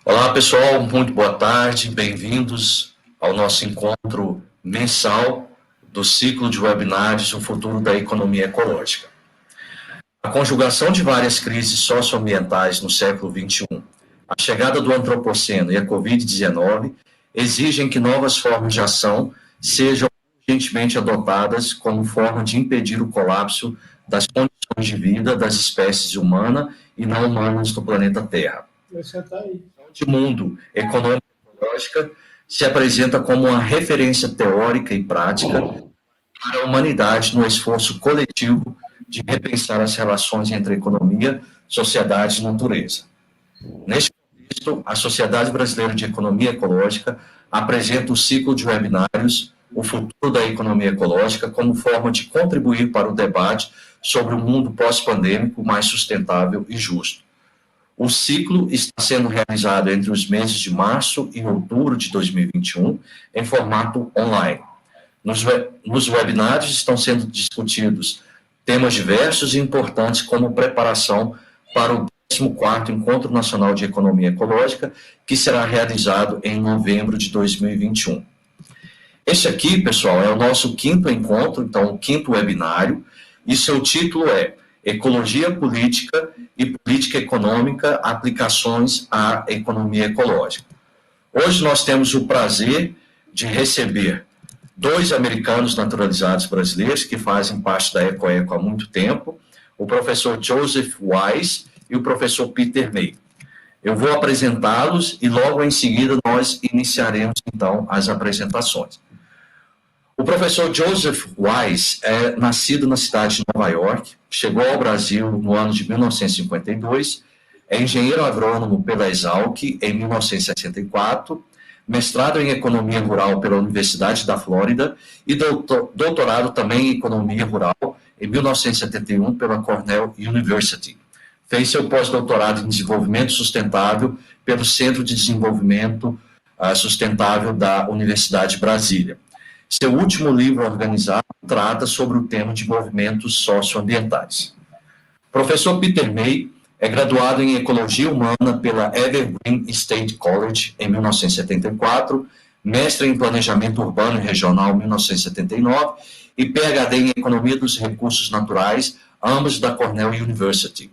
Olá, pessoal, muito boa tarde, bem-vindos ao nosso encontro mensal do ciclo de webinários O Futuro da Economia Ecológica. A conjugação de várias crises socioambientais no século XXI, a chegada do antropoceno e a Covid-19 exigem que novas formas de ação sejam urgentemente adotadas como forma de impedir o colapso das condições de vida das espécies humana e não humanas do planeta Terra. De mundo econômica e ecológica se apresenta como uma referência teórica e prática para a humanidade no esforço coletivo de repensar as relações entre economia, sociedade e natureza. Neste contexto, a Sociedade Brasileira de Economia Ecológica apresenta o ciclo de webinários O Futuro da Economia Ecológica como forma de contribuir para o debate sobre o mundo pós-pandêmico mais sustentável e justo. O ciclo está sendo realizado entre os meses de março e outubro de 2021, em formato online. Nos webinários estão sendo discutidos temas diversos e importantes como preparação para o 14º Encontro Nacional de Economia Ecológica, que será realizado em novembro de 2021. Este aqui, pessoal, é o nosso quinto encontro, então o quinto webinário, e seu título é Ecologia Política e Política Econômica, Aplicações à Economia Ecológica. Hoje nós temos o prazer de receber dois americanos naturalizados brasileiros que fazem parte da EcoEco há muito tempo, o professor Joseph Wise e o professor Peter May. Eu vou apresentá-los e logo em seguida nós iniciaremos então as apresentações. O professor Joseph Wise é nascido na cidade de Nova York, chegou ao Brasil no ano de 1952, é engenheiro agrônomo pela Exalc em 1964, mestrado em Economia Rural pela Universidade da Flórida e doutorado também em Economia Rural em 1971 pela Cornell University. Fez seu pós-doutorado em Desenvolvimento Sustentável pelo Centro de Desenvolvimento Sustentável da Universidade de Brasília. Seu último livro organizado trata sobre o tema de movimentos socioambientais. Professor Peter May é graduado em Ecologia Humana pela Evergreen State College em 1974, mestre em Planejamento Urbano e Regional em 1979 e PhD em Economia dos Recursos Naturais, ambos da Cornell University.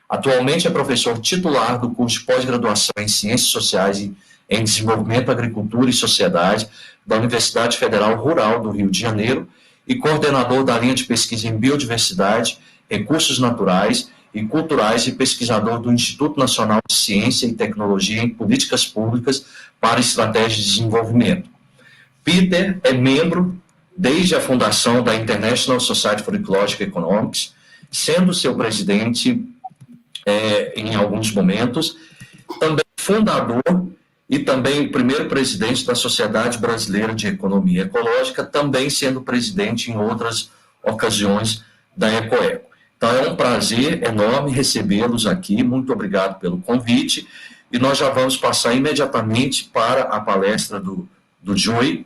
Atualmente é professor titular do curso de pós-graduação em Ciências Sociais e em Desenvolvimento, Agricultura e Sociedade da Universidade Federal Rural do Rio de Janeiro e coordenador da linha de pesquisa em Biodiversidade, Recursos Naturais e Culturais e pesquisador do Instituto Nacional de Ciência e Tecnologia em Políticas Públicas para Estratégias de Desenvolvimento. Peter é membro desde a fundação da International Society for Ecological Economics, sendo seu presidente em alguns momentos, também fundador e também o primeiro presidente da Sociedade Brasileira de Economia Ecológica, também sendo presidente em outras ocasiões da EcoEco. Então é um prazer enorme recebê-los aqui, muito obrigado pelo convite, e nós já vamos passar imediatamente para a palestra do Joe,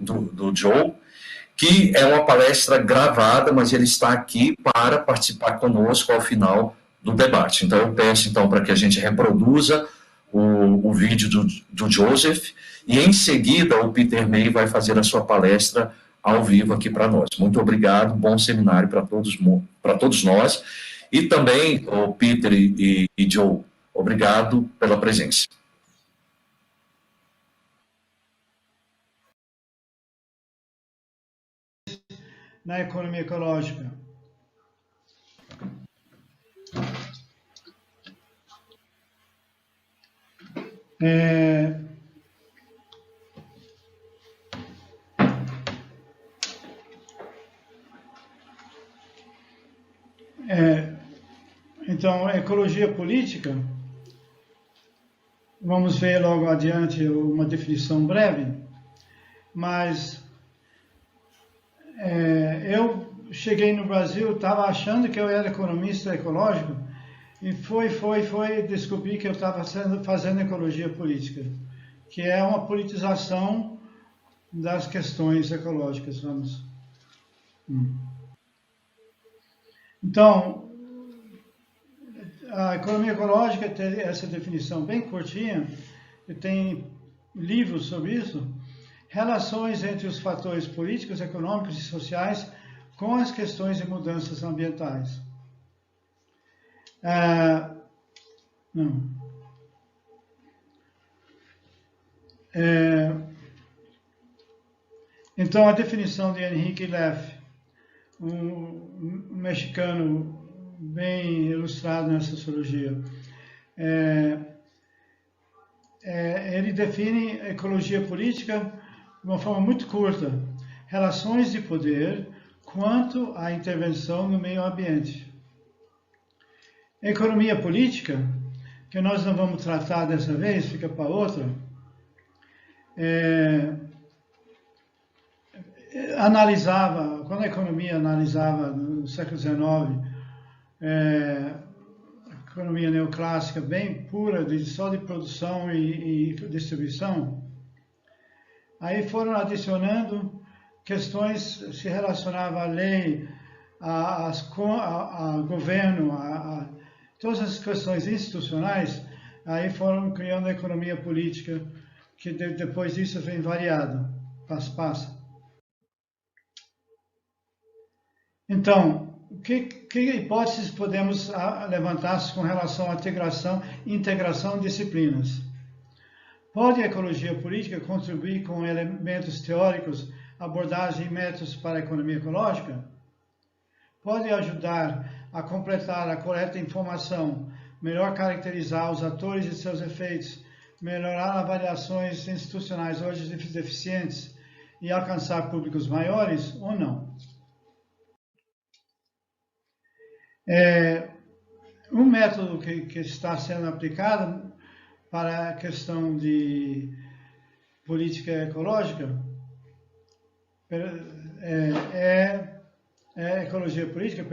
que é uma palestra gravada, mas ele está aqui para participar conosco ao final do debate. Então eu peço então para que a gente reproduza o vídeo do Joseph, e em seguida o Peter May vai fazer a sua palestra ao vivo aqui para nós. Muito obrigado, bom seminário para todos nós, e também o Peter e Joe, obrigado pela presença. Na economia ecológica. Então, ecologia política, vamos ver logo adiante uma definição breve, mas eu cheguei no Brasil, estava achando que eu era economista ecológico, e descobri que eu estava fazendo ecologia política, que é uma politização das questões ecológicas, vamos. Então, a economia ecológica tem essa definição bem curtinha, e tem livros sobre isso, relações entre os fatores políticos, econômicos e sociais com as questões de mudanças ambientais. Então, a definição de Henrique Leff, um mexicano bem ilustrado na sociologia, ele define ecologia política de uma forma muito curta: relações de poder quanto à intervenção no meio ambiente. Economia política, que nós não vamos tratar dessa vez, fica para outra, quando a economia analisava no século XIX, a economia neoclássica bem pura, só de produção e distribuição, aí foram adicionando questões se relacionavam à lei, a governo, todas as questões institucionais, aí foram criando a economia política, que depois disso vem variado, passa. Então, que hipóteses podemos levantar com relação à integração de disciplinas? Pode a ecologia política contribuir com elementos teóricos, abordagem e métodos para a economia ecológica? Pode ajudar a completar a coleta de informação, melhor caracterizar os atores e seus efeitos, melhorar avaliações institucionais hoje deficientes e alcançar públicos maiores ou não? Um método que está sendo aplicado para a questão de política ecológica ecologia política,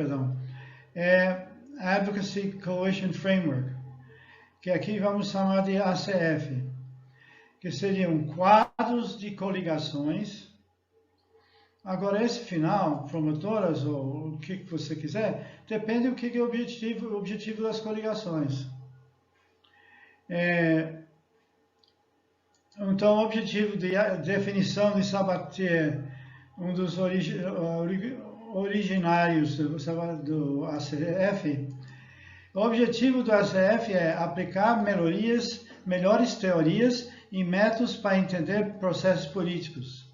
é Advocacy Coalition Framework, que aqui vamos chamar de ACF, que seriam quadros de coligações. Agora, esse final, promotoras ou o que você quiser, depende do que é o objetivo das coligações. Então, o objetivo de definição de Sabatier, um dos originários do ACF, o objetivo do ACF é aplicar melhores teorias e métodos para entender processos políticos.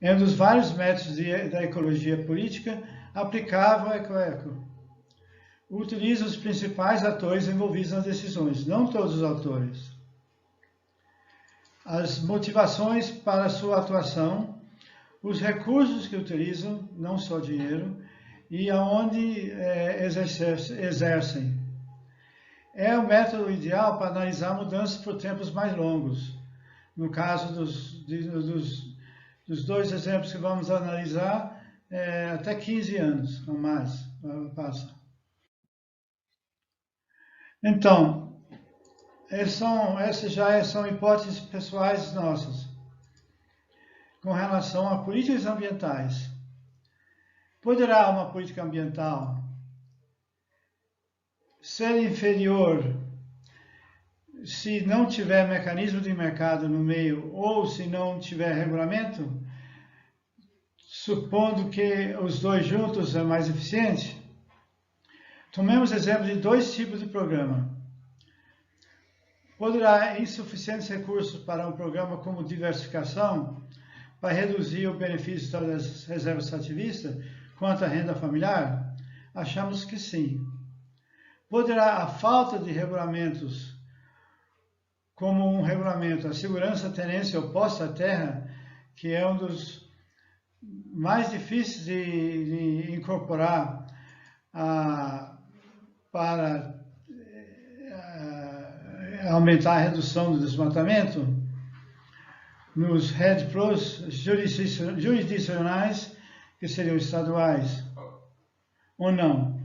É um dos vários métodos da ecologia política aplicável ao ecoeco. Utiliza os principais atores envolvidos nas decisões, não todos os atores. As motivações para sua atuação, os recursos que utilizam, não só dinheiro, e aonde exercem. É o método ideal para analisar mudanças por tempos mais longos. No caso dos dois exemplos que vamos analisar, até 15 anos ou mais passa. Então, essas já são hipóteses pessoais nossas com relação a políticas ambientais. Poderá uma política ambiental ser inferior se não tiver mecanismo de mercado no meio ou se não tiver regulamento, supondo que os dois juntos é mais eficiente? Tomemos exemplo de dois tipos de programa. Poderá insuficientes recursos para um programa como diversificação para reduzir o benefício das reservas extrativistas quanto à renda familiar? Achamos que sim. Poderá a falta de regulamentos, como um regulamento, a segurança tenência oposta à terra, que é um dos mais difíceis de incorporar para aumentar a redução do desmatamento, nos REDPROs jurisdicionais, que seriam estaduais, ou não?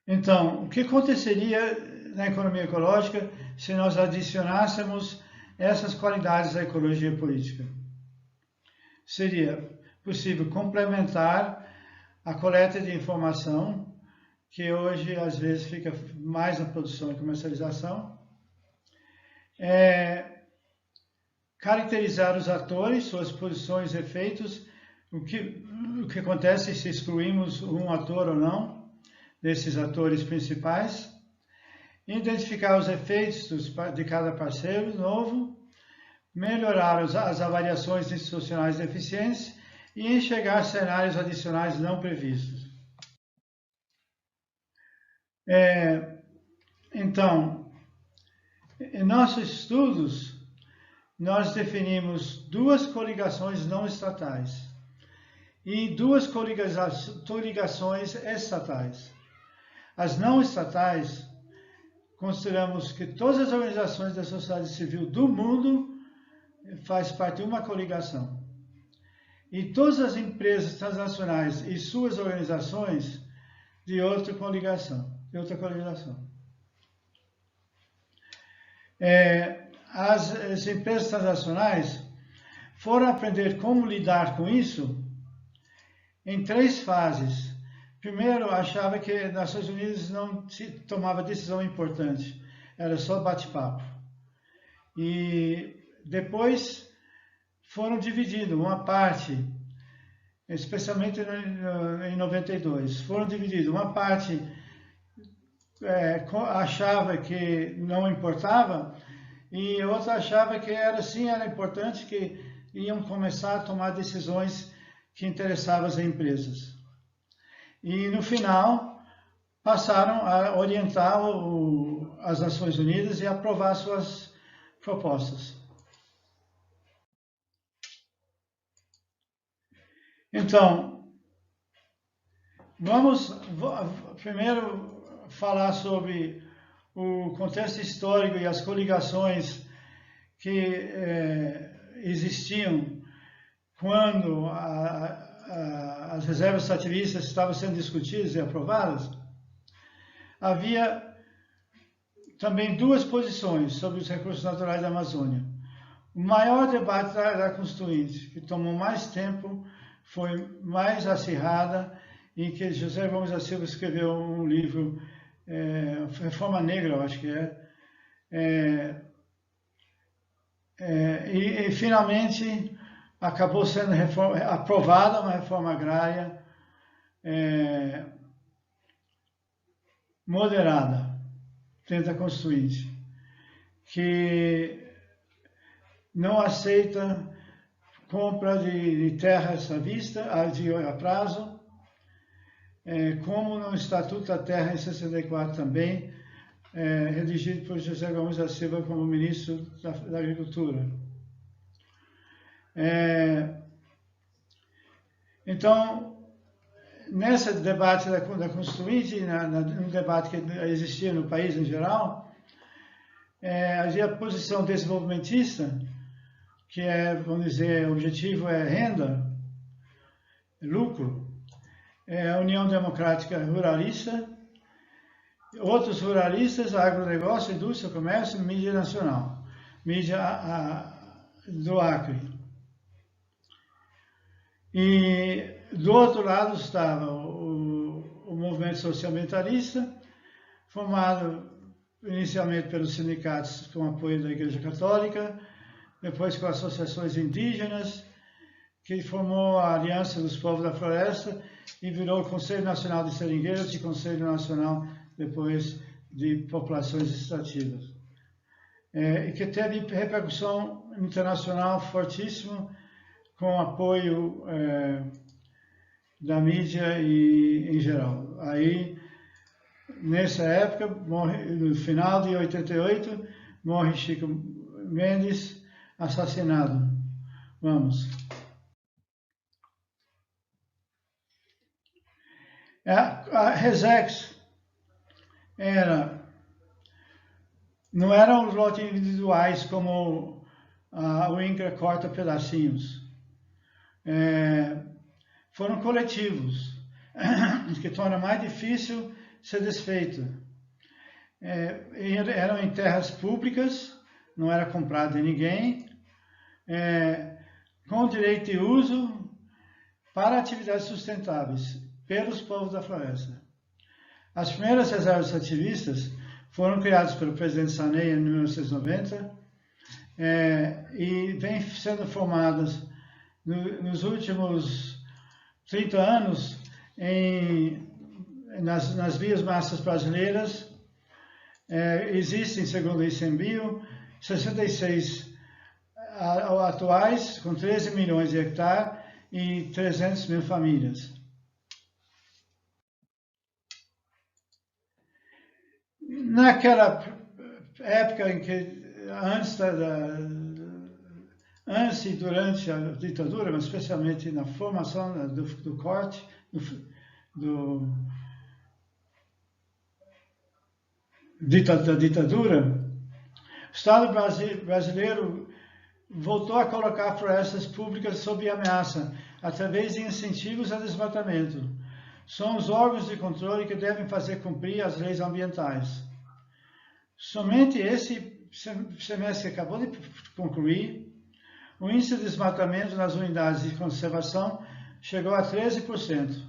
Então, o que aconteceria na economia ecológica se nós adicionássemos essas qualidades à ecologia política? Seria possível complementar a coleta de informação, que hoje às vezes fica mais na produção e comercialização, caracterizar os atores, suas posições e efeitos, o que acontece se excluímos um ator ou não, desses atores principais, identificar os efeitos de cada parceiro novo, melhorar as avaliações institucionais de eficiência e enxergar cenários adicionais não previstos. Então, em nossos estudos, nós definimos duas coligações não estatais e duas coligações estatais. As não estatais, consideramos que todas as organizações da sociedade civil do mundo fazem parte de uma coligação. E todas as empresas transnacionais e suas organizações de outra coligação. As empresas transnacionais foram aprender como lidar com isso em 3 fases. Primeiro, achava que Nações Unidas não se tomava decisão importante, era só bate-papo. E depois foram divididos, uma parte, especialmente em 92, foram divididos. Uma parte achava que não importava e outra achava que era importante, que iam começar a tomar decisões que interessavam as empresas. E no final passaram a orientar as Nações Unidas e aprovar suas propostas. Então, vamos primeiro falar sobre o contexto histórico e as coligações que existiam quando as reservas extrativistas estavam sendo discutidas e aprovadas. Havia também 2 posições sobre os recursos naturais da Amazônia. O maior debate da Constituinte, que tomou mais tempo, foi mais acirrada, em que José Gomes da Silva escreveu um livro, Reforma Negra, eu acho que e finalmente acabou sendo aprovada uma reforma agrária moderada dentro da Constituinte, que não aceita compra de terras à vista, a prazo, como no Estatuto da Terra em 64 também, redigido por José Gomes da Silva como ministro da Agricultura. Então, nesse debate da Constituinte, no debate que existia no país em geral, havia a posição desenvolvimentista, que vamos dizer, o objetivo é renda, lucro, a União Democrática Ruralista, outros ruralistas, agronegócio, indústria, comércio, mídia nacional, mídia do Acre. E do outro lado estava o movimento socioambientalista, formado inicialmente pelos sindicatos com apoio da Igreja Católica, depois com associações indígenas, que formou a Aliança dos Povos da Floresta e virou o Conselho Nacional de Seringueiros e Conselho Nacional, depois, de Populações Extrativas. E que teve repercussão internacional fortíssima, com apoio da mídia e em geral. Aí, nessa época, no final de 88, morre Chico Mendes, assassinado. Vamos. A Resex não eram os lotes individuais como o INCRA corta pedacinhos. Foram coletivos, que torna mais difícil ser desfeito. Eram em terras públicas, não era comprado de ninguém, com direito de uso para atividades sustentáveis. pelos povos da floresta. As primeiras reservas ativistas foram criadas pelo presidente Sarney em 1990 e vêm sendo formadas nos últimos 30 anos nas biomassas brasileiras. Existem, segundo o ICMBio, 66 atuais, com 13 milhões de hectares e 300 mil famílias. Naquela época em que, antes e durante a ditadura, mas especialmente na formação do corte, da ditadura, o Estado brasileiro voltou a colocar florestas públicas sob ameaça, através de incentivos a desmatamento. São os órgãos de controle que devem fazer cumprir as leis ambientais. Somente esse semestre que acabou de concluir, o índice de desmatamento nas unidades de conservação chegou a 13%.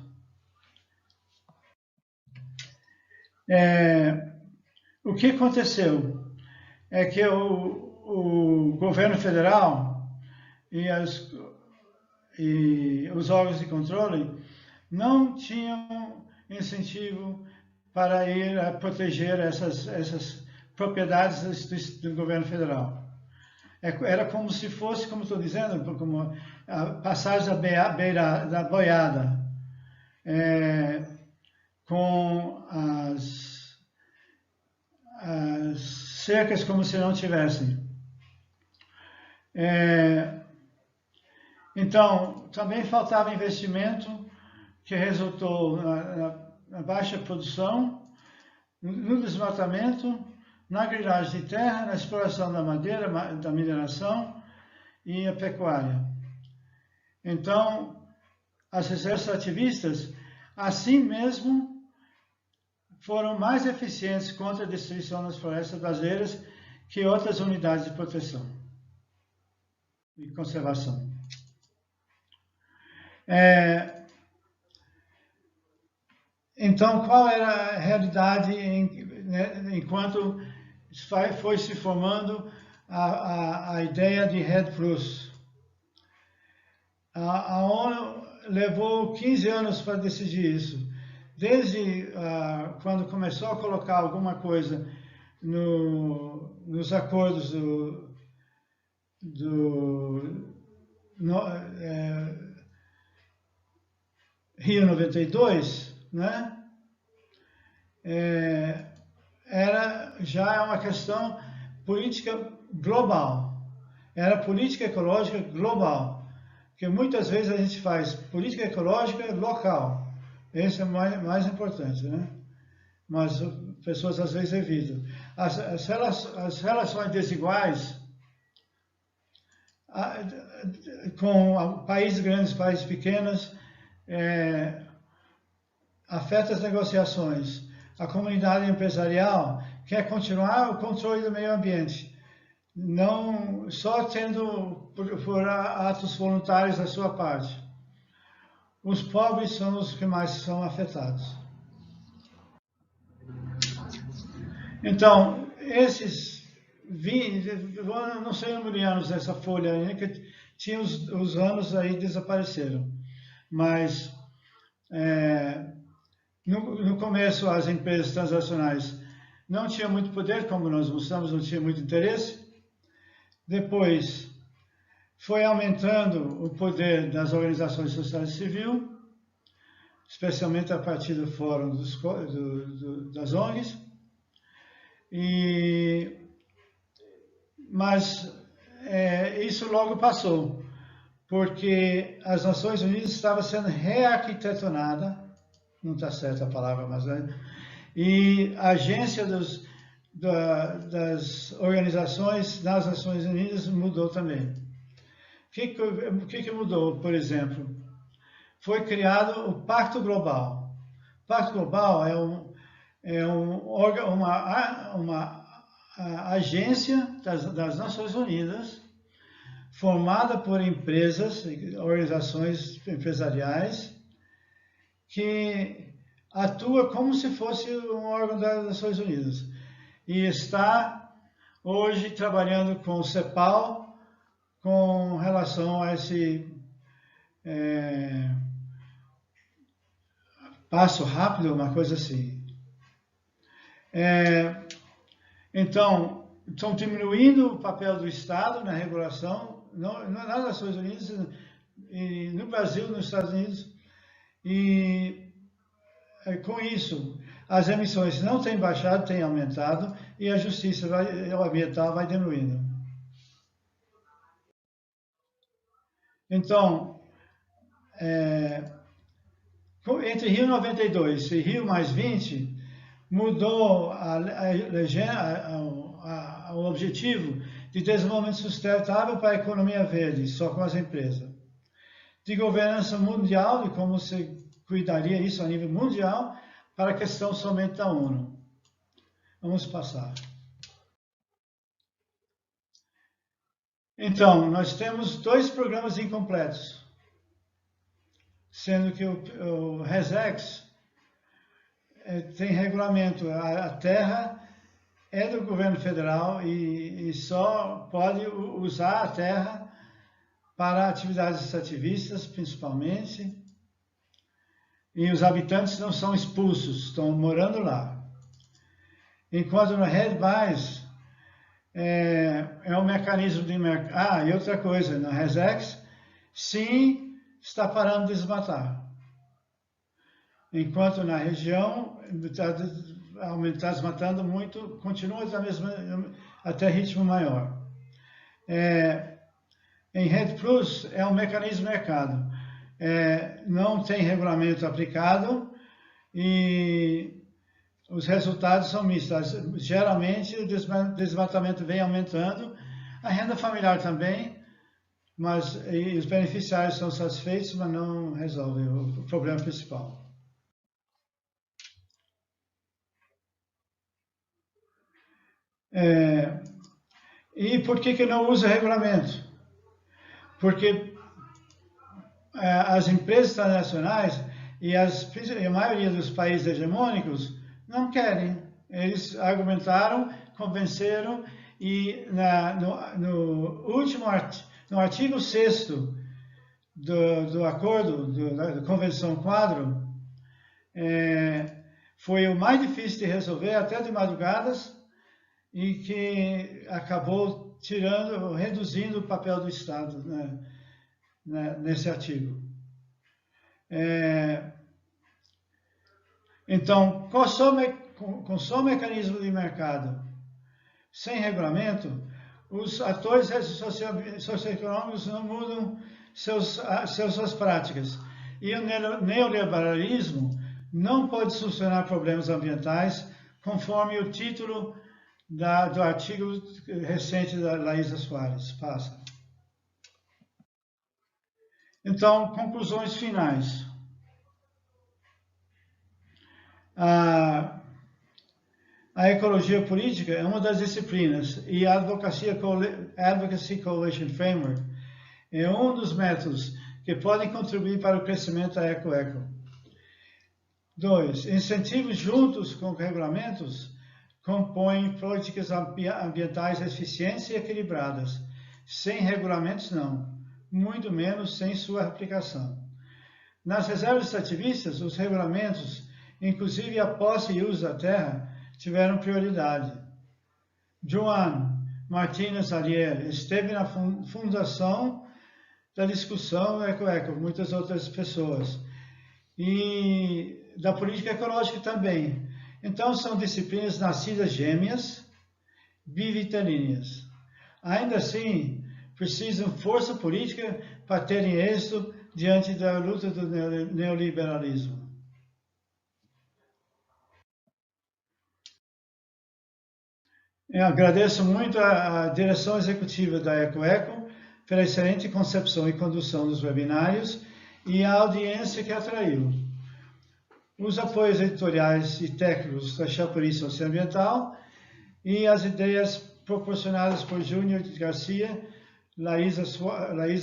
O que aconteceu é que o governo federal e os órgãos de controle não tinham incentivo para ir a proteger essas propriedades do governo federal. Era como se fosse, como estou dizendo, como a passagem da boiada, com as cercas como se não tivessem. Então, também faltava investimento, que resultou na baixa produção, no desmatamento, na grilagem de terra, na exploração da madeira, da mineração e a pecuária. Então, as reservas ativistas, assim mesmo, foram mais eficientes contra a destruição das florestas brasileiras que outras unidades de proteção e conservação. Então, qual era a realidade enquanto foi se formando a ideia de REDD+. A ONU levou 15 anos para decidir isso. Desde quando começou a colocar alguma coisa nos acordos Rio 92, né? Já é uma questão política global. Era política ecológica global, que muitas vezes a gente faz política ecológica local. Esse é mais importante, né? Mas pessoas às vezes evitam. As relações desiguais com países grandes, países pequenos, afeta as negociações. A comunidade empresarial quer continuar o controle do meio ambiente, não só tendo por atos voluntários da sua parte. Os pobres são os que mais são afetados. Então, esses 20, não sei o número de anos dessa folha aí, que tinha os anos aí desapareceram, mas no começo as empresas transacionais não tinham muito poder, como nós mostramos, não tinha muito interesse. Depois foi aumentando o poder das organizações sociais civis, especialmente a partir do Fórum das ONGs. Mas isso logo passou, porque as Nações Unidas estavam sendo rearquitetonada, não está certa a palavra, mas e a agência das organizações das Nações Unidas mudou também. O que mudou, por exemplo? Foi criado o Pacto Global. O Pacto Global é uma agência das Nações Unidas, formada por empresas, organizações empresariais, que atua como se fosse um órgão das Nações Unidas e está hoje trabalhando com o CEPAL com relação a esse passo rápido, uma coisa assim. Então, estão diminuindo o papel do Estado na regulação, não nas Nações Unidas, e no Brasil, nos Estados Unidos, e com isso as emissões não têm baixado, têm aumentado, e a justiça ambiental vai diminuindo. Então, entre Rio 92 e Rio mais 20, mudou o objetivo de desenvolvimento sustentável para a economia verde, só com as empresas. De governança mundial, de como se cuidaria isso a nível mundial, para a questão somente da ONU. Vamos passar. Então, nós temos 2 programas incompletos, sendo que o RESEX tem regulamento, a terra é do governo federal e só pode usar a terra para atividades extrativistas, principalmente, e os habitantes não são expulsos, estão morando lá. Enquanto no REDBAS é um mecanismo de mercado. E outra coisa, no RESEX, sim, está parando de desmatar. Enquanto na região está desmatando muito, continua da mesma, até ritmo maior. Em RED Plus é um mecanismo de mercado. Não tem regulamento aplicado e os resultados são mistos. Geralmente o desmatamento vem aumentando, a renda familiar também, mas os beneficiários são satisfeitos, mas não resolvem o problema principal. E por que não usa regulamento? Porque as empresas transnacionais e a maioria dos países hegemônicos não querem. Eles argumentaram, convenceram e no artigo 6º do acordo, da Convenção Quadro, foi o mais difícil de resolver, até de madrugadas, e que acabou reduzindo o papel do Estado, né, nesse artigo. Então, com só mecanismo de mercado, sem regulamento, os atores socioeconômicos não mudam suas práticas. E o neoliberalismo não pode solucionar problemas ambientais, conforme o título do artigo recente da Laísa Soares. Passa. Então, conclusões finais. A ecologia política é uma das disciplinas e a Advocacy Coalition Framework é um dos métodos que podem contribuir para o crescimento da EcoEco. 2. Incentivos juntos com regulamentos compõem políticas ambientais eficientes e equilibradas. Sem regulamentos, não. Muito menos sem sua aplicação. Nas reservas extrativistas, os regulamentos, inclusive a posse e uso da terra, tiveram prioridade. Joan Martínez Ariel esteve na fundação da discussão EcoEco, muitas outras pessoas, e da política ecológica também. Então, são disciplinas nascidas gêmeas, bivitelíneas. Ainda assim, precisam força política para terem êxito diante da luta do neoliberalismo. Eu agradeço muito a direção executiva da EcoEco pela excelente concepção e condução dos webinários e a audiência que atraiu. Os apoios editoriais e técnicos da Chapuri Socioambiental e as ideias proporcionadas por Júnior Garcia, Laísa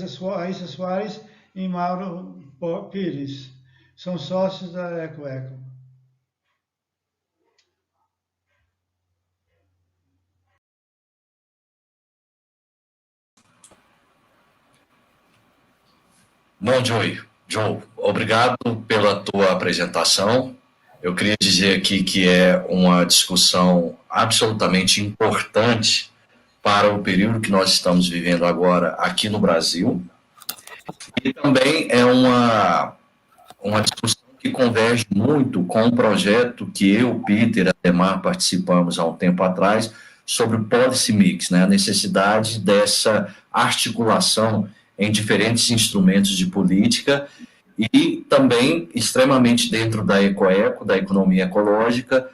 Soares e Mauro Pires. são sócios da EcoEco. Bom, Joe, obrigado pela tua apresentação. Eu queria dizer aqui que é uma discussão absolutamente importante para o período que nós estamos vivendo agora aqui no Brasil. E também é uma discussão que converge muito com um projeto que eu, Peter e Ademar participamos há um tempo atrás, sobre o Policy Mix, né? A necessidade dessa articulação em diferentes instrumentos de política e também extremamente dentro da EcoEco, da economia ecológica,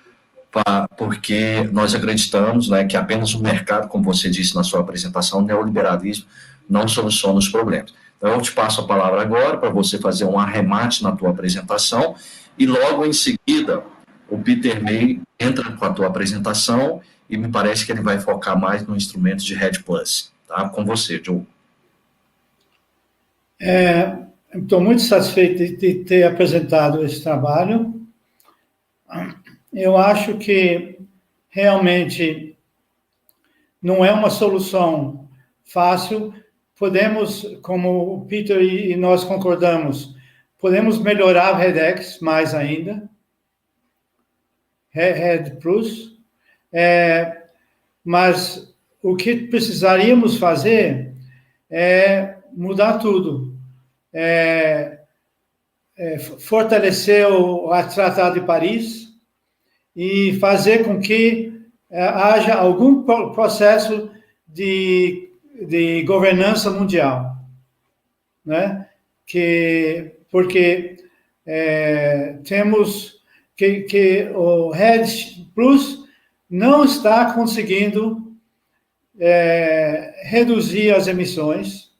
porque nós acreditamos, né, que apenas o mercado, como você disse na sua apresentação, o neoliberalismo não soluciona os problemas. Então, eu te passo a palavra agora para você fazer um arremate na tua apresentação e logo em seguida o Peter May entra com a tua apresentação e me parece que ele vai focar mais no instrumento de REDD+. Tá? Com você, Joe. Estou muito satisfeito de ter apresentado esse trabalho. Eu acho que realmente não é uma solução fácil. Podemos, como o Peter e nós concordamos, podemos melhorar o REDX mais ainda, REDD+, mas o que precisaríamos fazer é mudar tudo. Fortalecer o Tratado de Paris e fazer com que haja algum processo de governança mundial, né? Porque temos que o REDD+ não está conseguindo reduzir as emissões,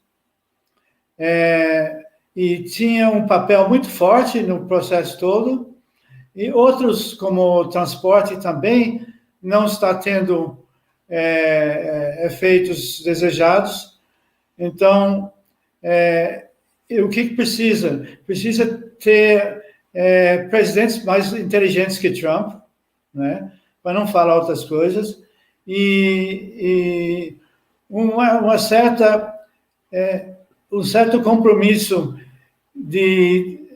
e tinha um papel muito forte no processo todo, e outros, como o transporte, também não está tendo efeitos desejados. Então, o que precisa? Precisa ter presidentes mais inteligentes que Trump, né? Para não falar outras coisas, e um certo compromisso de,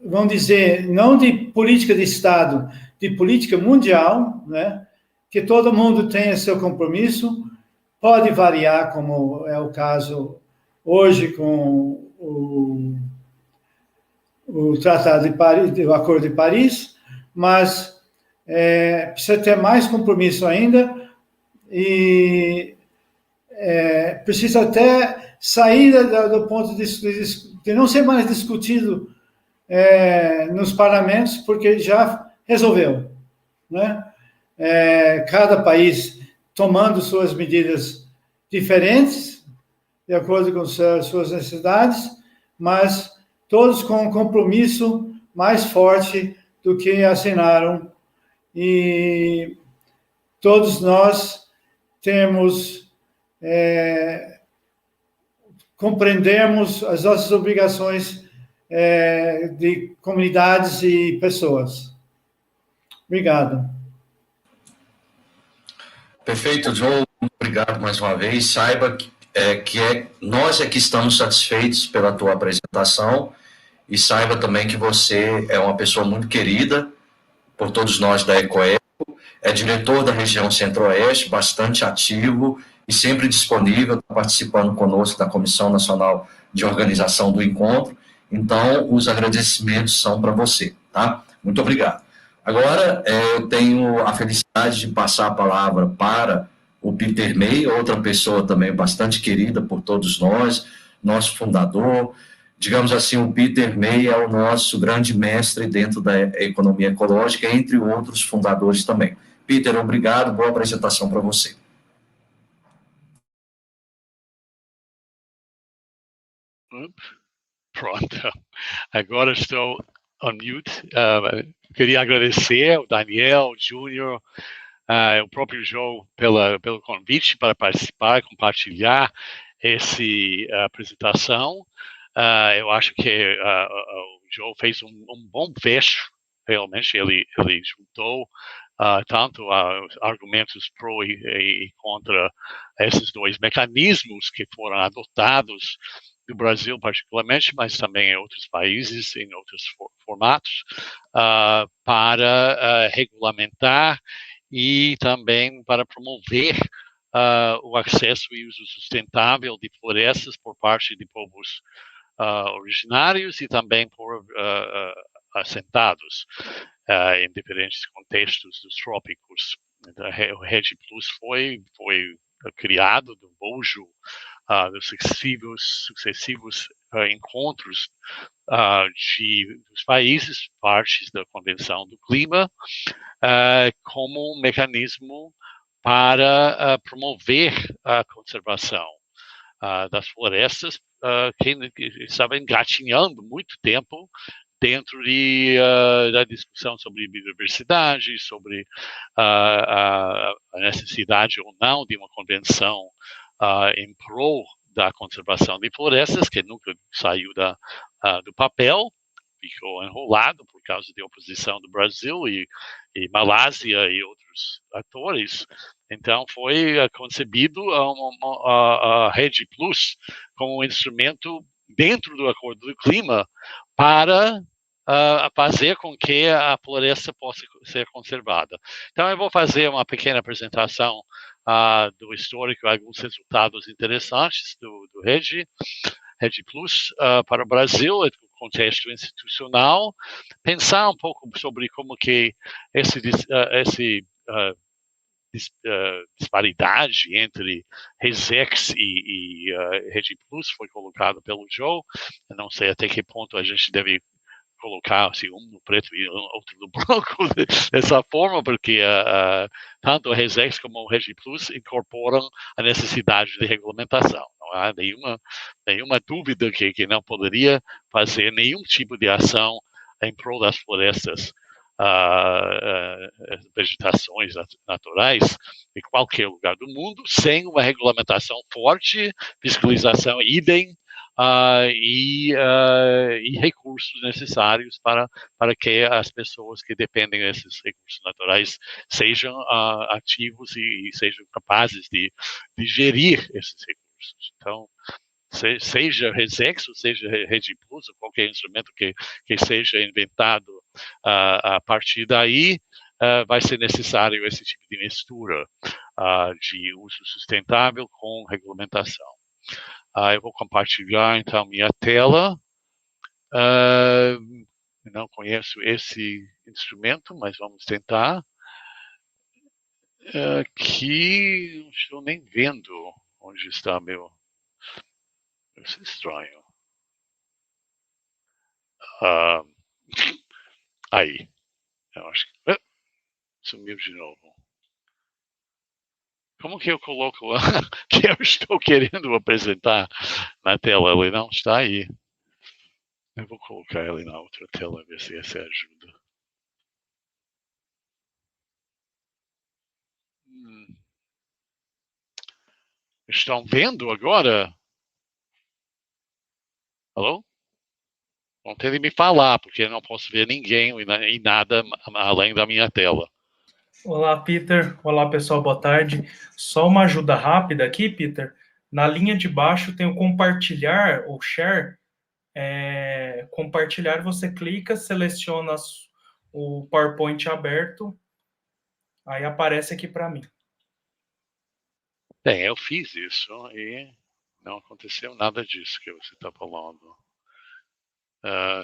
vamos dizer, não de política de Estado, de política mundial, né? Que todo mundo tenha seu compromisso, pode variar, como é o caso hoje com o Tratado de Paris, o Acordo de Paris, mas precisa ter mais compromisso ainda e precisa até sair do ponto de não ser mais discutido nos parlamentos, porque já resolveu, né? Cada país tomando suas medidas diferentes, de acordo com suas necessidades, mas todos com um compromisso mais forte do que assinaram, e todos nós compreendemos as nossas obrigações de comunidades e pessoas. Obrigado. Perfeito, Joe. Obrigado mais uma vez. Saiba que nós que estamos satisfeitos pela tua apresentação, e saiba também que você é uma pessoa muito querida por todos nós da EcoEco, é diretor da região Centro-Oeste, bastante ativo e sempre disponível, participando conosco da Comissão Nacional de Organização do Encontro. Então, os agradecimentos são para você, tá? Muito obrigado. Agora, eu tenho a felicidade de passar a palavra para o Peter May, outra pessoa também bastante querida por todos nós, nosso fundador. Digamos assim, o Peter May é o nosso grande mestre dentro da economia ecológica, entre outros fundadores também. Peter, obrigado, boa apresentação para você. Pronto, agora estou on mute. Queria agradecer ao Daniel, Júnior, o próprio Joe pelo convite para participar, compartilhar essa apresentação. Eu acho que o Joe fez um bom fecho, realmente, ele juntou tanto argumentos pro e contra esses dois mecanismos que foram adotados no Brasil particularmente, mas também em outros países, em outros formatos, para regulamentar e também para promover o acesso e uso sustentável de florestas por parte de povos originários e também por assentados em diferentes contextos dos trópicos. Então, o REDD Plus foi criado do bojo dos sucessivos encontros dos países, partes da Convenção do Clima, como um mecanismo para promover a conservação das florestas que estavam engatinhando muito tempo dentro da discussão sobre biodiversidade, sobre a necessidade ou não de uma convenção em prol da conservação de florestas, que nunca saiu do papel, ficou enrolado por causa de oposição do Brasil e Malásia e outros atores. Então, foi concebido a REDD Plus como um instrumento dentro do Acordo do Clima para fazer com que a floresta possa ser conservada. Então, eu vou fazer uma pequena apresentação do histórico, alguns resultados interessantes do REDD Plus para o Brasil, no contexto institucional, pensar um pouco sobre como que essa disparidade entre RESEX e REDD Plus foi colocado pelo Joe. Eu não sei até que ponto a gente deve colocar assim, um no preto e outro no branco dessa forma, porque tanto o RESEX como o REDD Plus incorporam a necessidade de regulamentação. Não há nenhuma dúvida que não poderia fazer nenhum tipo de ação em prol das florestas, vegetações naturais em qualquer lugar do mundo, sem uma regulamentação forte, fiscalização idem, e recursos necessários para que as pessoas que dependem desses recursos naturais sejam ativos e sejam capazes de gerir esses recursos. Então, seja RESEX, ou seja REDD Plus, ou qualquer instrumento que seja inventado a partir daí, vai ser necessário esse tipo de mistura de uso sustentável com regulamentação. Eu vou compartilhar, então, minha tela. Não conheço esse instrumento, mas vamos tentar. Aqui, não estou nem vendo onde está meu... Isso é estranho. Aí. Eu acho que... sumiu de novo. Como que eu coloco lá que eu estou querendo apresentar na tela? Ele não está aí. Eu vou colocar ele na outra tela, ver se essa ajuda. Estão vendo agora? Alô? Vão ter de me falar, porque eu não posso ver ninguém e nada além da minha tela. Olá, Peter. Olá, pessoal. Boa tarde. Só uma ajuda rápida aqui, Peter. Na linha de baixo tem o compartilhar ou share. Compartilhar, você clica, seleciona o PowerPoint aberto, aí aparece aqui para mim. Bem, eu fiz isso e não aconteceu nada disso que você está falando.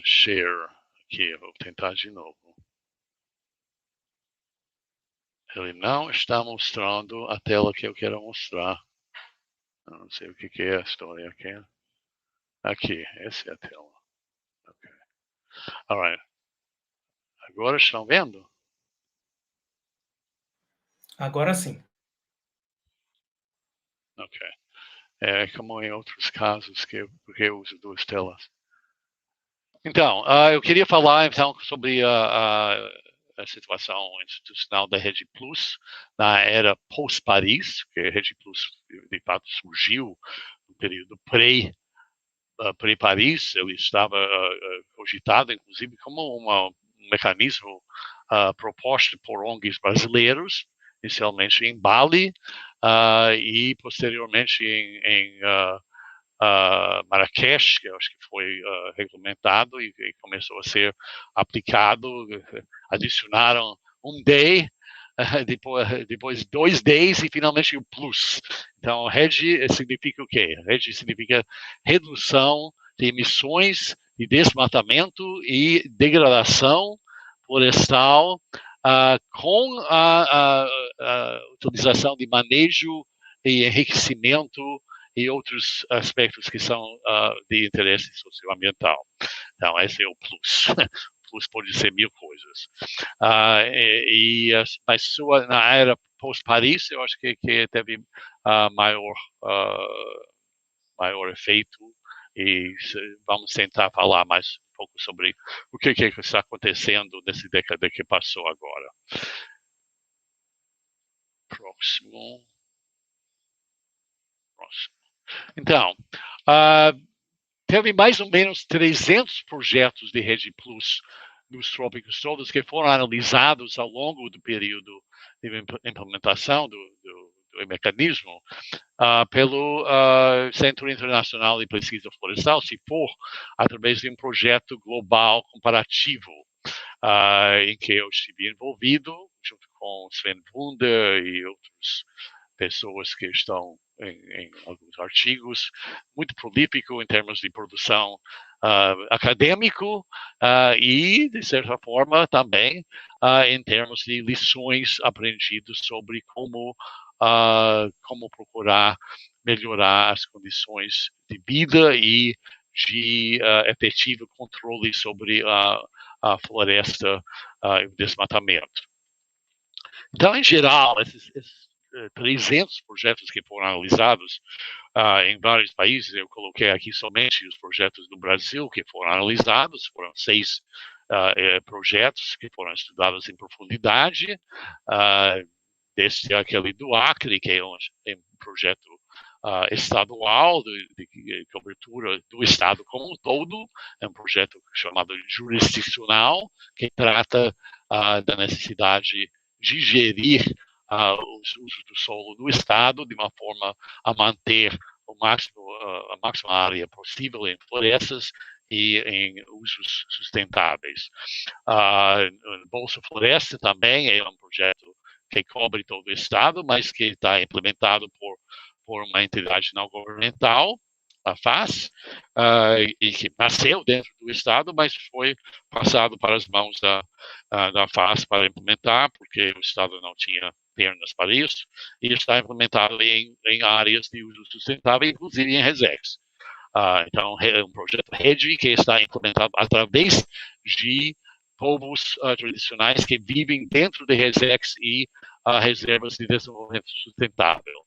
Share, aqui, eu vou tentar de novo. Ele não está mostrando a tela que eu quero mostrar. Eu não sei o que é a história aqui. Aqui, essa é a tela. Okay. Alright. Agora estão vendo? Agora sim. Ok. É como em outros casos que eu uso duas telas. Então, eu queria falar então sobre a situação institucional da REDD Plus na era pós-Paris, que a REDD Plus de fato surgiu no período pré-Paris, ele estava cogitado, inclusive, como um mecanismo proposto por ONGs brasileiros, inicialmente em Bali, e posteriormente em Marrakech, que eu acho que foi regulamentado e começou a ser aplicado. Adicionaram um day, depois 2 days e finalmente o plus. Então, REDD significa o quê? REDD significa redução de emissões de desmatamento e degradação florestal com a utilização de manejo e enriquecimento e outros aspectos que são de interesse socioambiental. Então, esse é o plus. O plus pode ser 1000 coisas. Mas na era pós-Paris, eu acho que teve maior efeito, e vamos tentar falar mais um pouco sobre o que está acontecendo nessa década que passou agora. Próximo. Então, teve mais ou menos 300 projetos de Rede Plus nos trópicos todos que foram analisados ao longo do período de implementação do mecanismo pelo Centro Internacional de Pesquisa Florestal, CIFOR, através de um projeto global comparativo, em que eu estive envolvido, junto com Sven Wunder e outras pessoas que estão em alguns artigos, muito prolífico em termos de produção acadêmico e, de certa forma, também em termos de lições aprendidas sobre como procurar melhorar as condições de vida e de efetivo controle sobre a floresta e o desmatamento. Então, em geral, esses 300 projetos que foram analisados em vários países, eu coloquei aqui somente os projetos do Brasil que foram analisados, foram 6 projetos que foram estudados em profundidade, desde aquele do Acre, que é um projeto estadual de cobertura do estado como um todo, é um projeto chamado jurisdicional, que trata da necessidade de gerir os usos do solo do estado de uma forma a manter a máxima área possível em florestas e em usos sustentáveis. Bolsa Floresta também é um projeto que cobre todo o estado, mas que está implementado por uma entidade não governamental, a FAS, e que nasceu dentro do estado, mas foi passado para as mãos da FAS para implementar, porque o estado não tinha pernas para isso, e está implementado em áreas de uso sustentável, inclusive em RESEX. Então, é um projeto REDD que está implementado através de povos tradicionais que vivem dentro de RESEX e reservas de desenvolvimento sustentável.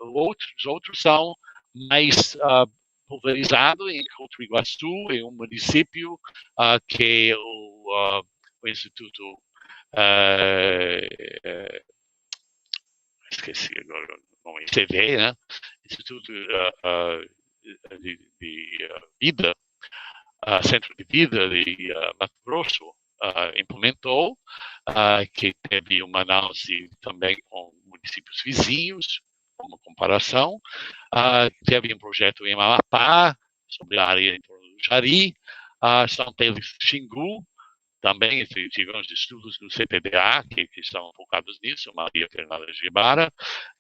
Outros são mais pulverizados em Couto Iguaçu, em um município que o Instituto esqueci agora o nome, ICV, né? Instituto de Vida, Centro de Vida de Mato Grosso, implementou, que teve uma análise também com municípios vizinhos, como comparação. Teve um projeto em Amapá, sobre a área em torno do Jari, São Pedro e Xingu, também tivemos estudos do CPDA que estão focados nisso, Maria Fernanda Gibara,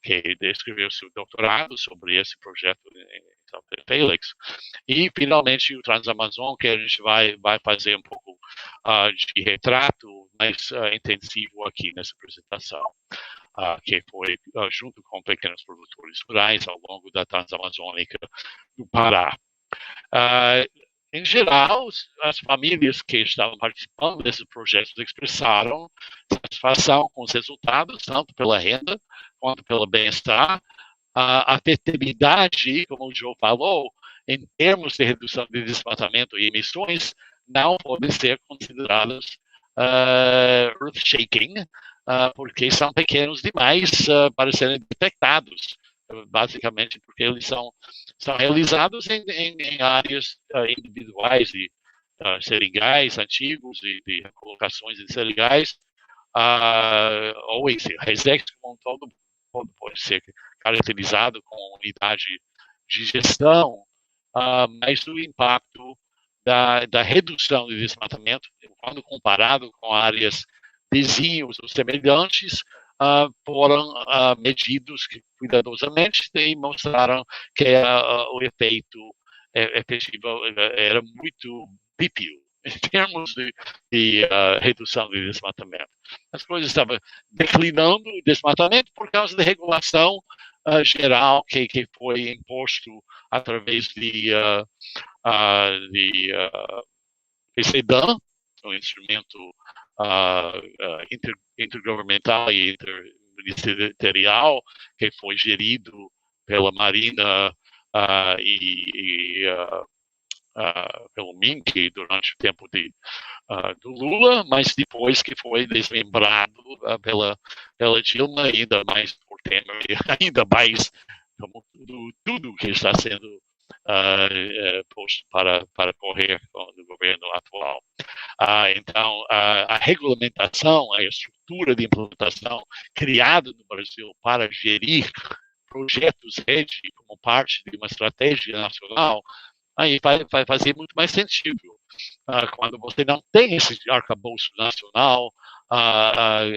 que escreveu seu doutorado sobre esse projeto em São Pedro Félix. E, finalmente, o Transamazon, que a gente vai fazer um pouco de retrato mais intensivo aqui nessa apresentação, que foi junto com pequenos produtores rurais ao longo da Transamazônica do Pará. Em geral, as famílias que estavam participando desses projetos expressaram satisfação com os resultados, tanto pela renda quanto pelo bem-estar. A afetividade, como o Joe falou, em termos de redução de desmatamento e emissões, não podem ser consideradas earth-shaking, porque são pequenos demais para serem detectados basicamente porque eles são realizados em áreas individuais de seringais antigos e de colocações em seringais, ou em Resex como um todo pode ser caracterizado como unidade de gestão, mas o impacto da redução de desmatamento, quando comparado com áreas vizinhos ou semelhantes, foram medidos cuidadosamente e mostraram que o efeito efetivo era muito pífio em termos de redução de desmatamento. As coisas estavam declinando o desmatamento por causa da regulação geral que foi imposto através de PCDAN, um instrumento intergovernamental e interministerial que foi gerido pela Marina e pelo MINC durante o tempo do Lula, mas depois que foi desmembrado pela Dilma, ainda mais por Temer, ainda mais como tudo que está sendo posto para correr no governo atual. Então, a regulamentação, a estrutura de implementação criada no Brasil para gerir projetos rede como parte de uma estratégia nacional, aí vai fazer muito mais sentido. Quando você não tem esse arcabouço nacional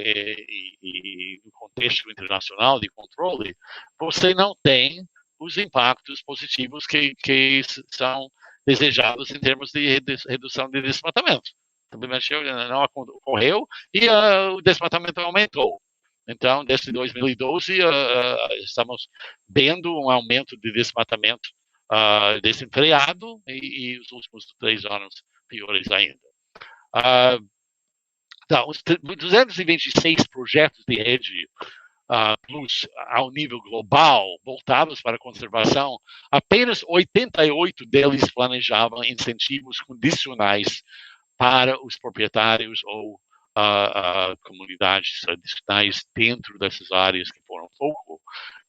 e no contexto internacional de controle, você não tem os impactos positivos que são desejados em termos de redução de desmatamento. Simplesmente não ocorreu e o desmatamento aumentou. Então, desde 2012, estamos vendo um aumento de desmatamento desenfreado e os últimos 3 anos piores ainda. Então, os 226 projetos de rede Plus ao nível global voltados para a conservação, apenas 88 deles planejavam incentivos condicionais para os proprietários ou comunidades tradicionais dentro dessas áreas que foram foco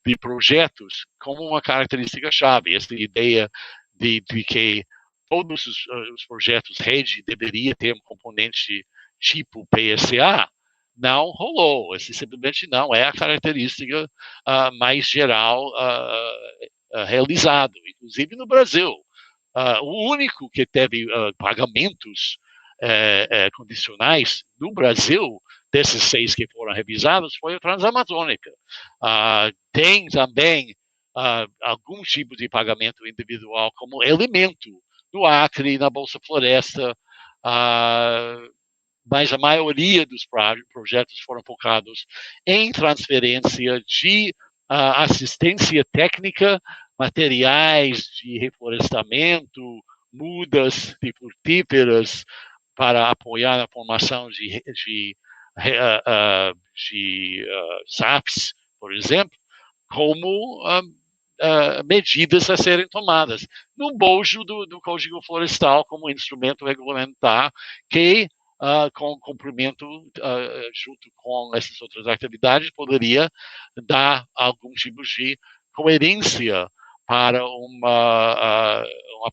de projetos como uma característica-chave. Essa ideia de que todos os projetos rede deveria ter um componente tipo PSA, não rolou. Esse simplesmente não é a característica mais geral realizado, inclusive no Brasil. O único que teve pagamentos condicionais no Brasil, desses 6 que foram revisados, foi a Transamazônica. Tem também algum tipo de pagamento individual como elemento no Acre, na Bolsa Floresta, mas a maioria dos projetos foram focados em transferência de assistência técnica, materiais de reflorestamento, mudas de frutíferas para apoiar a formação de SAPs, por exemplo, como medidas a serem tomadas no bojo do Código Florestal como instrumento regulamentar que, com cumprimento junto com essas outras atividades, poderia dar algum tipo de coerência para uma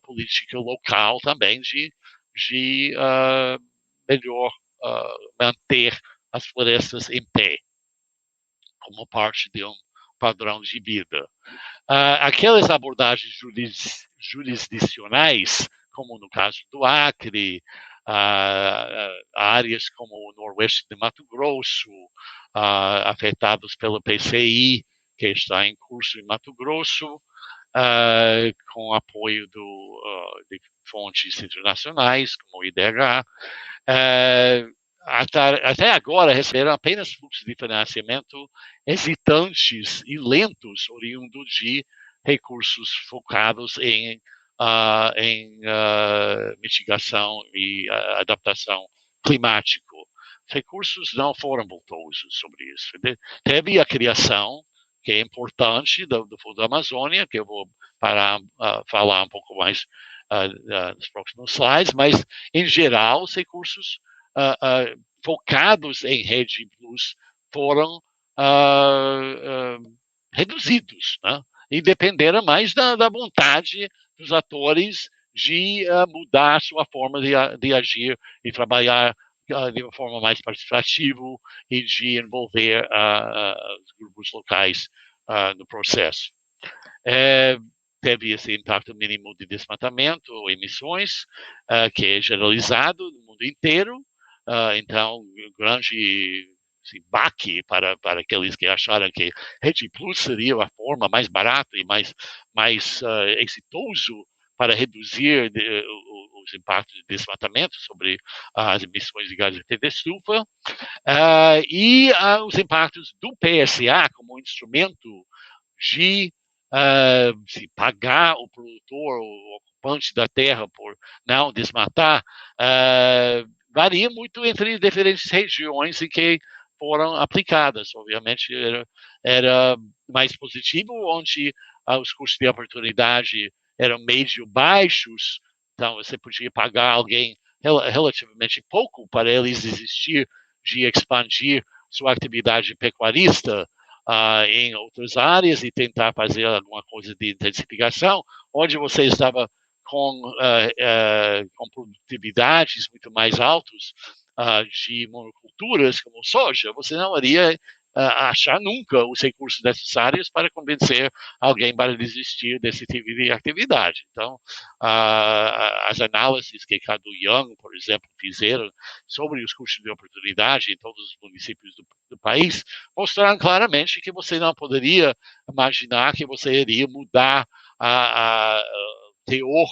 política local também de melhor manter as florestas em pé, como parte de um padrão de vida. Aquelas abordagens jurisdicionais, como no caso do Acre, áreas como o noroeste de Mato Grosso, afetados pelo PCI, que está em curso em Mato Grosso, com apoio de fontes internacionais, como o IDH, até agora receberam apenas fluxos de financiamento hesitantes e lentos, oriundos de recursos focados em mitigação e adaptação climática. Recursos não foram voltosos sobre isso. Teve a criação, que é importante, do Fundo da Amazônia, que eu vou falar um pouco mais nos próximos slides, mas, em geral, os recursos focados em Rede Plus foram reduzidos, né? E dependeram mais da vontade dos atores de mudar a sua forma de agir e trabalhar de uma forma mais participativa e de envolver os grupos locais no processo. Teve esse impacto mínimo de desmatamento ou emissões, que é generalizado no mundo inteiro. Então, grande assim, baque para aqueles que acharam que Rede Plus seria a forma mais barata e mais exitoso para reduzir os impactos de desmatamento sobre as emissões de gases de efeito de estufa, e os impactos do PSA como instrumento de se pagar o produtor, o ocupante da terra por não desmatar, varia muito entre diferentes regiões em que foram aplicadas. Obviamente, era mais positivo, onde os custos de oportunidade eram médio baixos, então você podia pagar alguém relativamente pouco para eles desistir de expandir sua atividade pecuarista em outras áreas e tentar fazer alguma coisa de intensificação, onde você estava com produtividades muito mais altas de monoculturas como soja, você não iria achar nunca os recursos necessários para convencer alguém para desistir desse tipo de atividade. Então, as análises que Cadu Young, por exemplo, fizeram sobre os custos de oportunidade em todos os municípios do país mostraram claramente que você não poderia imaginar que você iria mudar o teor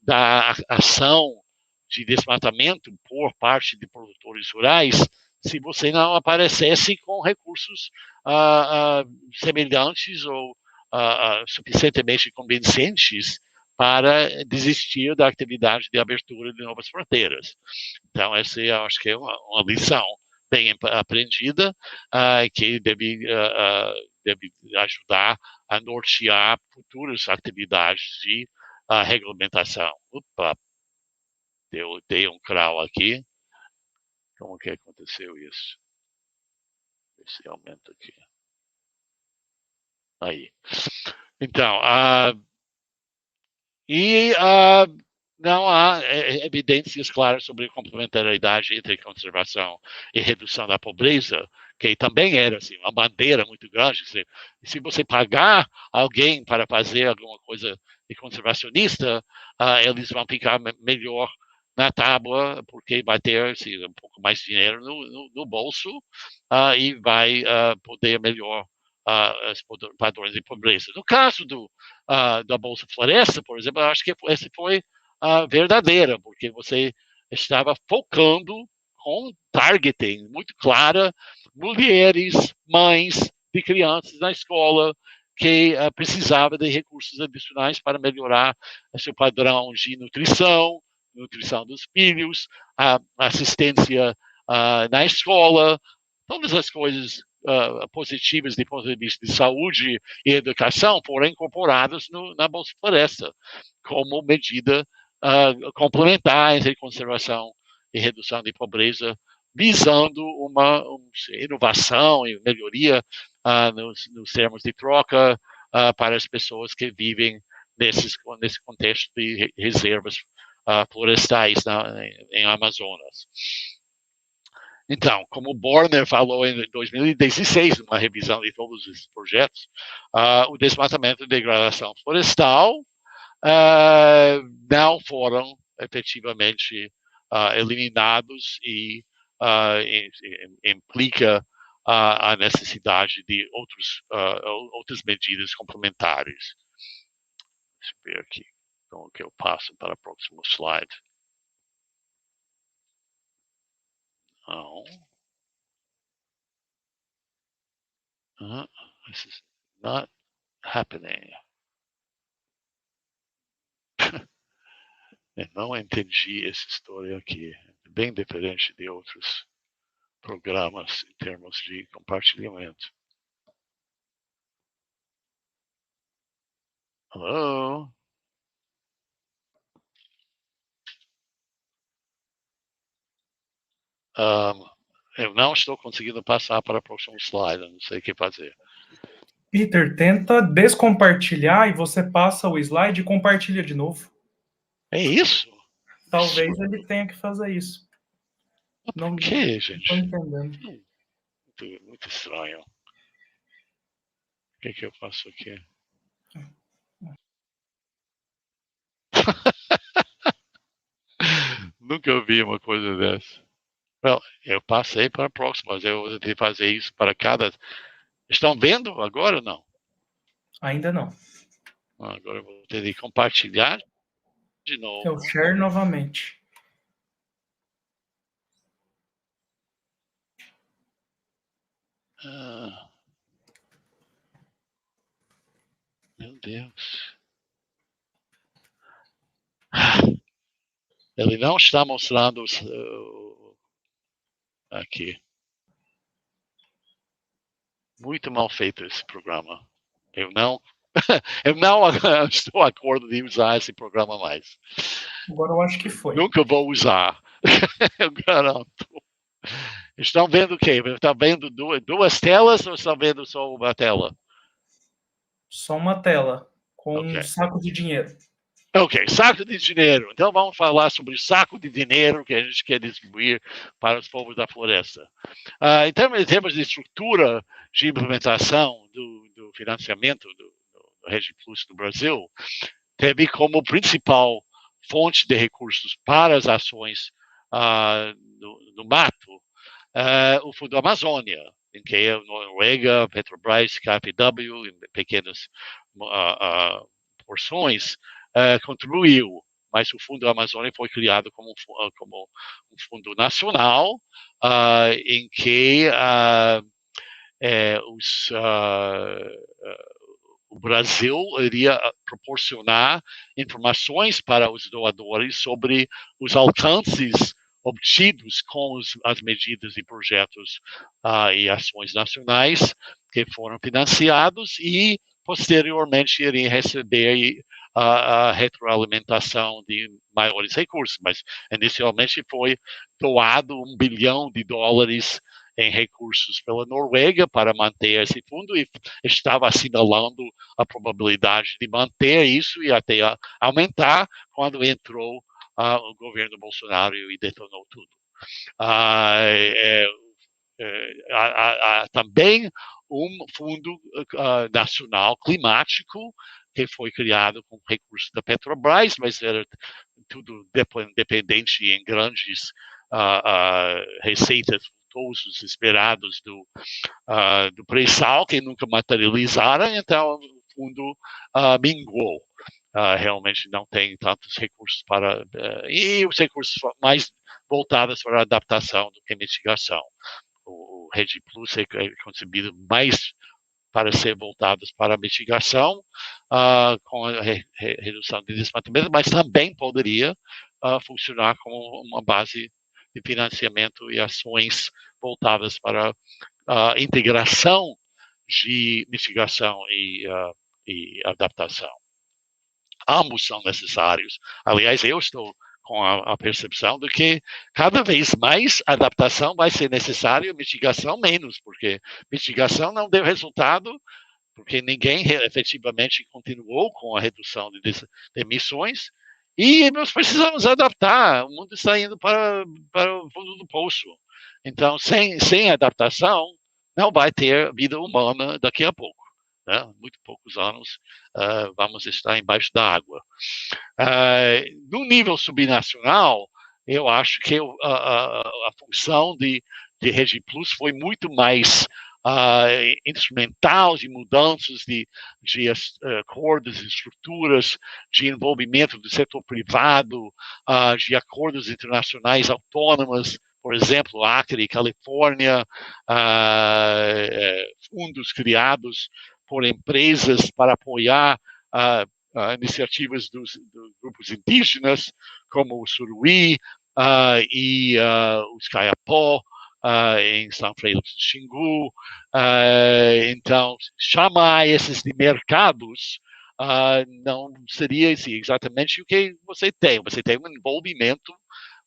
da ação de desmatamento por parte de produtores rurais se você não aparecesse com recursos semelhantes ou suficientemente convincentes para desistir da atividade de abertura de novas fronteiras. Então, essa eu acho que é uma lição bem aprendida, que deve ajudar a nortear futuras atividades de regulamentação. Opa, dei um crawl aqui. Como que aconteceu isso? Esse aumento aqui. Aí. Então, não há evidências claras sobre a complementariedade entre conservação e redução da pobreza, que também era assim, uma bandeira muito grande. Se você pagar alguém para fazer alguma coisa de conservacionista, eles vão ficar melhor na tábua, porque vai ter assim, um pouco mais de dinheiro no bolso e vai poder melhor os padrões de pobreza. No caso da Bolsa Floresta, por exemplo, eu acho que essa foi verdadeira, porque você estava focando com targeting muito clara mulheres, mães de crianças na escola que precisavam de recursos adicionais para melhorar seu padrão de nutrição dos filhos, assistência na escola, todas as coisas positivas do ponto de vista de saúde e educação foram incorporadas na Bolsa Floresta como medida complementar entre conservação e redução de pobreza, visando uma inovação e melhoria nos termos de troca para as pessoas que vivem nesse contexto de reservas florestais em Amazonas. Então, como o Borner falou em 2016, numa revisão de todos esses projetos, o desmatamento e degradação florestal não foram efetivamente eliminados e implica a necessidade de outras medidas complementares. Deixa eu ver aqui como que eu passo para o próximo slide. Não. This is not happening. Eu não entendi essa história aqui. Bem diferente de outros programas em termos de compartilhamento. Hello? Eu não estou conseguindo passar para o próximo slide, eu não sei o que fazer. Peter, tenta descompartilhar e você passa o slide e compartilha de novo. É isso? Talvez ele tenha que fazer isso. Por que, gente? Não estou entendendo. Muito estranho. O que eu faço aqui? Nunca vi uma coisa dessa. Well, eu passei para a próxima, mas eu vou ter que fazer isso para cada. Estão vendo agora ou não? Ainda não. Agora eu vou ter que compartilhar de novo. Eu share novamente. Meu Deus. Ele não está mostrando aqui. Muito mal feito esse programa. Eu não estou de acordo de usar esse programa mais. Agora eu acho que foi. Nunca vou usar. Eu garanto. Estão vendo o quê? Estão vendo duas telas ou estão vendo só uma tela? Só uma tela com um saco de dinheiro. Ok, saco de dinheiro. Então vamos falar sobre o saco de dinheiro que a gente quer distribuir para os povos da floresta. Em termos de estrutura de implementação do financiamento do Regi Plus no Brasil, teve como principal fonte de recursos para as ações no mato o Fundo Amazônia, em que a Noruega, Petrobras, KfW, em pequenas porções, contribuiu, mas o Fundo Amazônia foi criado como um fundo nacional, em que o Brasil iria proporcionar informações para os doadores sobre os alcances obtidos com as medidas e projetos e ações nacionais que foram financiados e, posteriormente, iriam receber a retroalimentação de maiores recursos. Mas, inicialmente, foi doado US$1 bilhão em recursos pela Noruega para manter esse fundo e estava assinalando a probabilidade de manter isso e até aumentar quando entrou o governo Bolsonaro e detonou tudo. Também um fundo nacional climático que foi criado com recursos da Petrobras, mas era tudo dependente em grandes receitas vultosos esperados do pré-sal, que nunca materializaram, então o fundo minguou. Realmente não tem tantos recursos para... e os recursos mais voltados para a adaptação do que a mitigação. O Regi Plus é concebido mais para ser voltados para a mitigação, com a redução de desmatamento, mas também poderia funcionar como uma base de financiamento e ações voltadas para a integração de mitigação e adaptação. Ambos são necessários. Aliás, eu estou com a percepção de que cada vez mais adaptação vai ser necessária, mitigação menos, porque mitigação não deu resultado, porque ninguém efetivamente continuou com a redução de emissões, e nós precisamos adaptar. O mundo está indo para o fundo do poço. Então, sem adaptação, não vai ter vida humana daqui a pouco. Né? Muito poucos anos vamos estar embaixo da água. No nível subnacional, eu acho que a função de Regi Plus foi muito mais instrumental de mudanças de acordos, estruturas, de envolvimento do setor privado, de acordos internacionais autônomos, por exemplo, Acre, Califórnia, fundos criados por empresas para apoiar iniciativas dos grupos indígenas, como o Suruí e os Kayapó, em São Félix do Xingu. Então, chamar esses de mercados não seria exatamente o que você tem. Você tem um envolvimento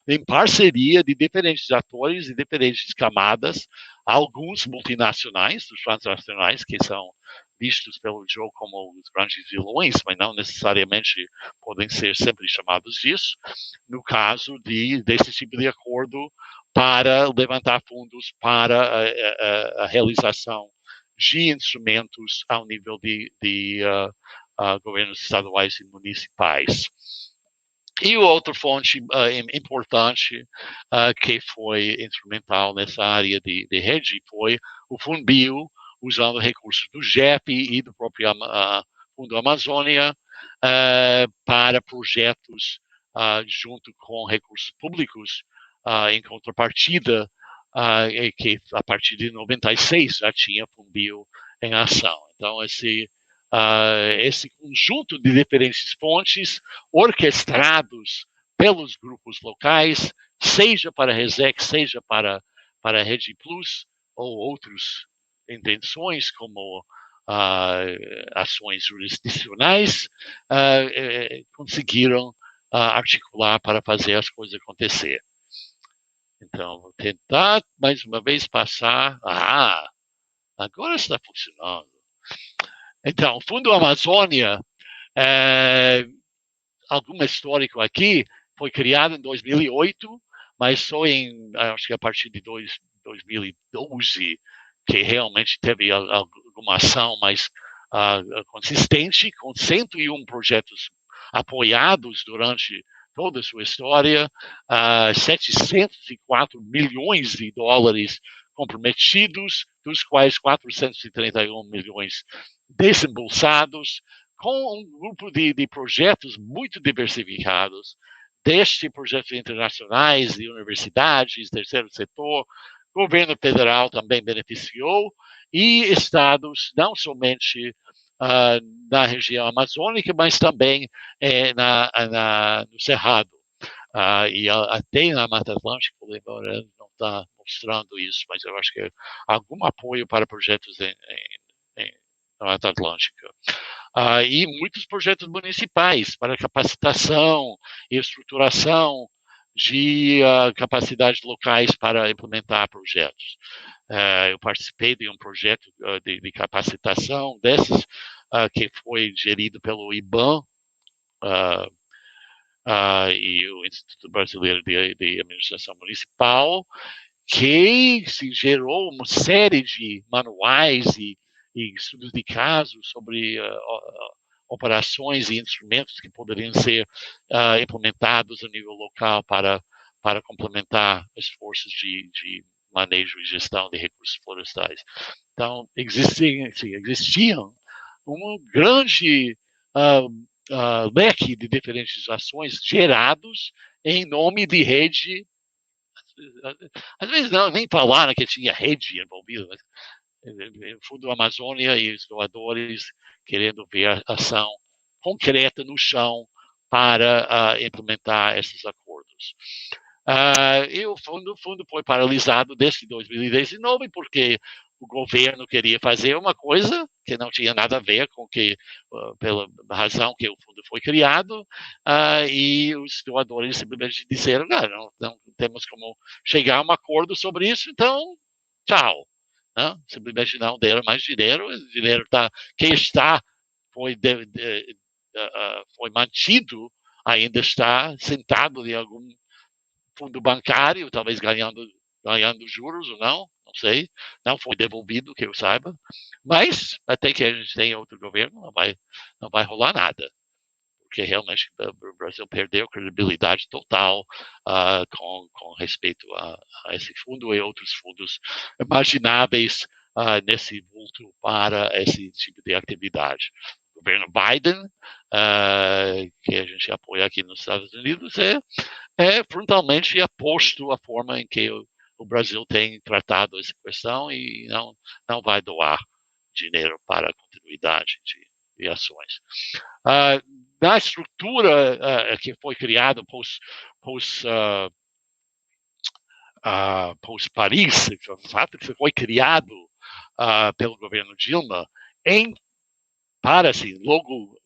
em parceria de diferentes atores e diferentes camadas, alguns multinacionais, os transnacionais, que são vistos pelo Joe como os grandes vilões, mas não necessariamente podem ser sempre chamados disso, no caso desse tipo de acordo para levantar fundos para a realização de instrumentos ao nível de governos estaduais e municipais. E outra fonte importante que foi instrumental nessa área de rede foi o Funbio, usando recursos do GEP e do próprio Fundo Amazônia para projetos junto com recursos públicos em contrapartida, que a partir de 96 já tinha Funbio em ação. Então, esse conjunto de diferentes fontes orquestrados pelos grupos locais, seja para a RESEC, seja para a Rede Plus, ou outras intenções, como ações jurisdicionais, conseguiram articular para fazer as coisas acontecer. Então, vou tentar mais uma vez passar. Agora está funcionando. Então, o Fundo Amazônia, algum histórico aqui, foi criado em 2008, mas só acho que a partir de 2012, que realmente teve alguma ação mais consistente, com 101 projetos apoiados durante toda a sua história, 704 milhões de dólares comprometidos, dos quais 431 milhões desembolsados, com um grupo de projetos muito diversificados, desde projetos internacionais, de universidades, terceiro setor, governo federal também beneficiou, e estados, não somente na região amazônica, mas também no Cerrado. E até na Mata Atlântica, agora não está mostrando isso, mas eu acho que algum apoio para projetos na Mata Atlântica. E muitos projetos municipais para capacitação e estruturação de capacidades locais para implementar projetos. Eu participei de um projeto de capacitação desses, que foi gerido pelo IBAM, e o Instituto Brasileiro de Administração Municipal, que se gerou uma série de manuais e estudos de casos sobre operações e instrumentos que poderiam ser implementados a nível local para complementar esforços de manejo e gestão de recursos florestais. Então, existiam um grande leque de diferentes ações gerados em nome de rede. Às vezes não, nem falaram que tinha rede envolvida, mas o Fundo Amazônia e os doadores querendo ver a ação concreta no chão para implementar esses acordos. E o fundo foi paralisado desde 2019, porque o governo queria fazer uma coisa que não tinha nada a ver com pela razão que o fundo foi criado, e os doadores simplesmente disseram, não temos como chegar a um acordo sobre isso, então, tchau. Não? Simplesmente não deram mais dinheiro, o dinheiro foi mantido, ainda está sentado em algum fundo bancário, talvez ganhando juros ou não sei, não foi devolvido, que eu saiba, mas até que a gente tenha outro governo, não vai rolar nada, porque realmente o Brasil perdeu credibilidade total com respeito a esse fundo e outros fundos imagináveis nesse vulto para esse tipo de atividade. O governo Biden, que a gente apoia aqui nos Estados Unidos, é frontalmente oposto à forma em que o Brasil tem tratado essa questão e não vai doar dinheiro para a continuidade de ações. Na estrutura que foi criada pós-Paris, o fato que foi criado pelo governo Dilma, logo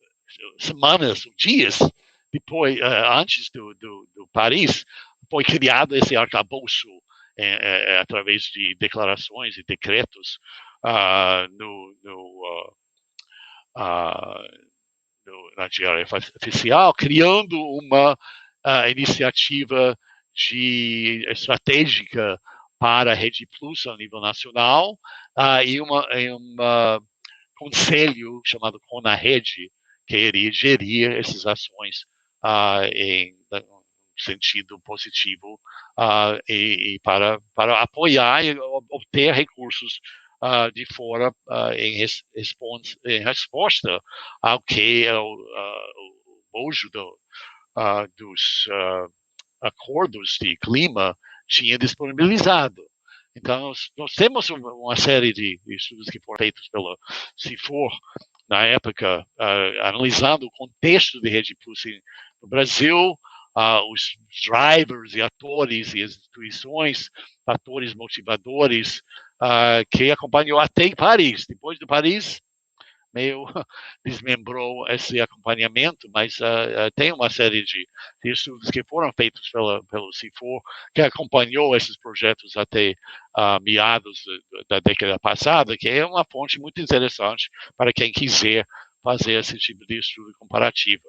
semanas ou dias depois, antes do Paris, foi criado esse arcabouço através de declarações e decretos na diária oficial, criando uma iniciativa estratégica para a Rede Plus a nível nacional e um conselho chamado CONARED, que iria gerir essas ações em sentido positivo e para apoiar e obter recursos de fora em resposta ao que o bojo dos acordos de clima tinha disponibilizado. Então, nós temos uma série de estudos que foram feitos pela CIFOR, na época, analisando o contexto de Rede Plus no Brasil, os drivers e atores e instituições, fatores motivadores, que acompanhou até em Paris. Depois de Paris, meio desmembrou esse acompanhamento, mas tem uma série de estudos que foram feitos pelo CIFOR, que acompanhou esses projetos até meados da década passada, que é uma fonte muito interessante para quem quiser fazer esse tipo de estudo comparativo.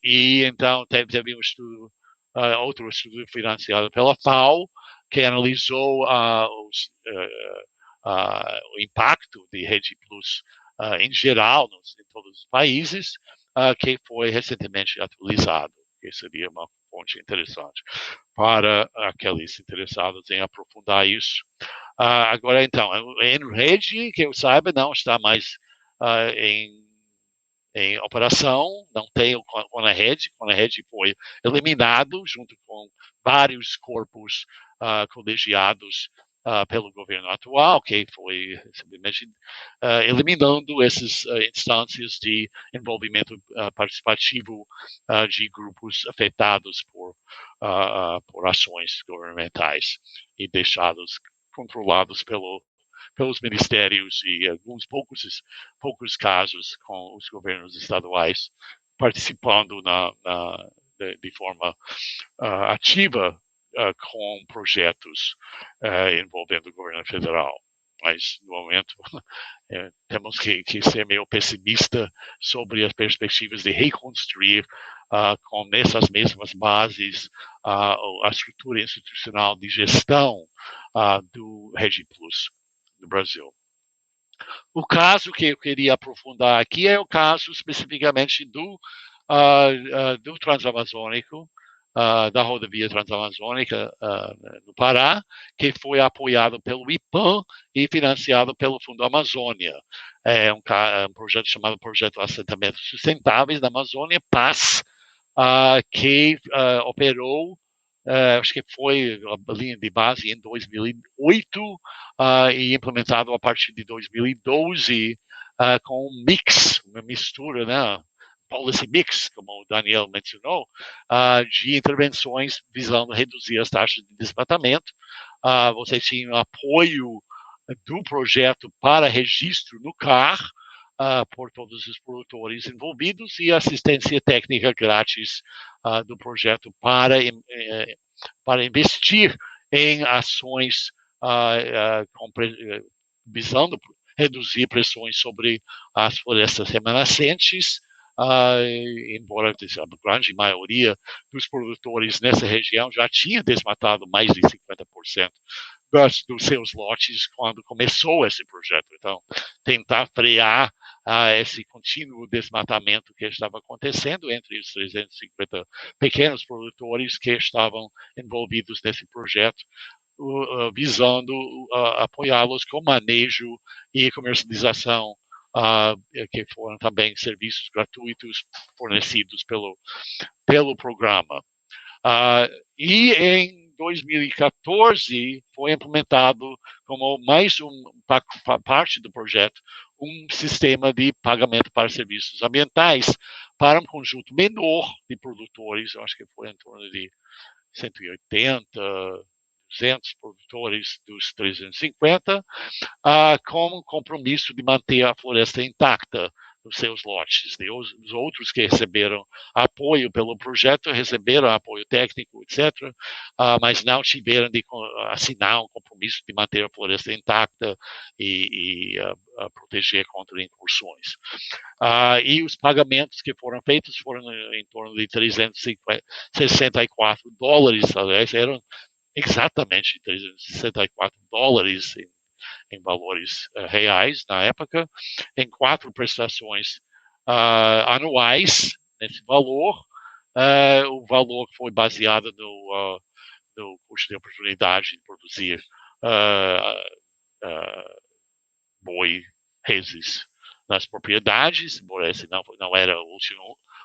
E então teve um estudo, outro estudo financiado pela FAO, que analisou o impacto de Rede Plus em geral em todos os países, que foi recentemente atualizado, que seria uma fonte interessante para aqueles interessados em aprofundar isso. Agora, então, em rede, que eu saiba, não está mais em operação, não tem o CONARED. O CONARED foi eliminado junto com vários corpos colegiados pelo governo atual, que foi simplesmente eliminando essas instâncias de envolvimento participativo de grupos afetados por ações governamentais e deixados controlados pelos ministérios e alguns poucos casos com os governos estaduais participando de forma ativa com projetos envolvendo o governo federal. Mas, no momento, temos que ser meio pessimista sobre as perspectivas de reconstruir com essas mesmas bases a estrutura institucional de gestão do Rede Plus no Brasil. O caso que eu queria aprofundar aqui é o caso especificamente do Transamazônico, da rodovia Transamazônica no Pará, que foi apoiado pelo IPAM e financiado pelo Fundo Amazônia. É um projeto chamado Projeto Assentamentos Sustentáveis da Amazônia, PAS, que operou, acho que foi a linha de base em 2008 e implementado a partir de 2012 com um mix, uma mistura, né? Policy mix, como o Daniel mencionou, de intervenções visando reduzir as taxas de desmatamento. Você tinha apoio do projeto para registro no CAR por todos os produtores envolvidos e assistência técnica grátis do projeto para investir em ações visando reduzir pressões sobre as florestas remanescentes, embora a grande maioria dos produtores nessa região já tinha desmatado mais de 50% dos seus lotes quando começou esse projeto. Então, tentar frear esse contínuo desmatamento que estava acontecendo entre os 350 pequenos produtores que estavam envolvidos nesse projeto, visando apoiá-los com manejo e comercialização, que foram também serviços gratuitos fornecidos pelo programa. E em 2014 foi implementado como mais parte do projeto um sistema de pagamento para serviços ambientais para um conjunto menor de produtores, eu acho que foi em torno de 180, 200 produtores dos 350, com um compromisso de manter a floresta intacta dos seus lotes. Os outros que receberam apoio pelo projeto receberam apoio técnico, etc., mas não tiveram de assinar um compromisso de manter a floresta intacta e proteger contra incursões. E os pagamentos que foram feitos foram em torno de $364, aliás, eram exatamente $364 em valores reais na época, em 4 prestações anuais nesse valor. O valor foi baseado no custo de oportunidade de produzir boi, reses nas propriedades, embora essa não era a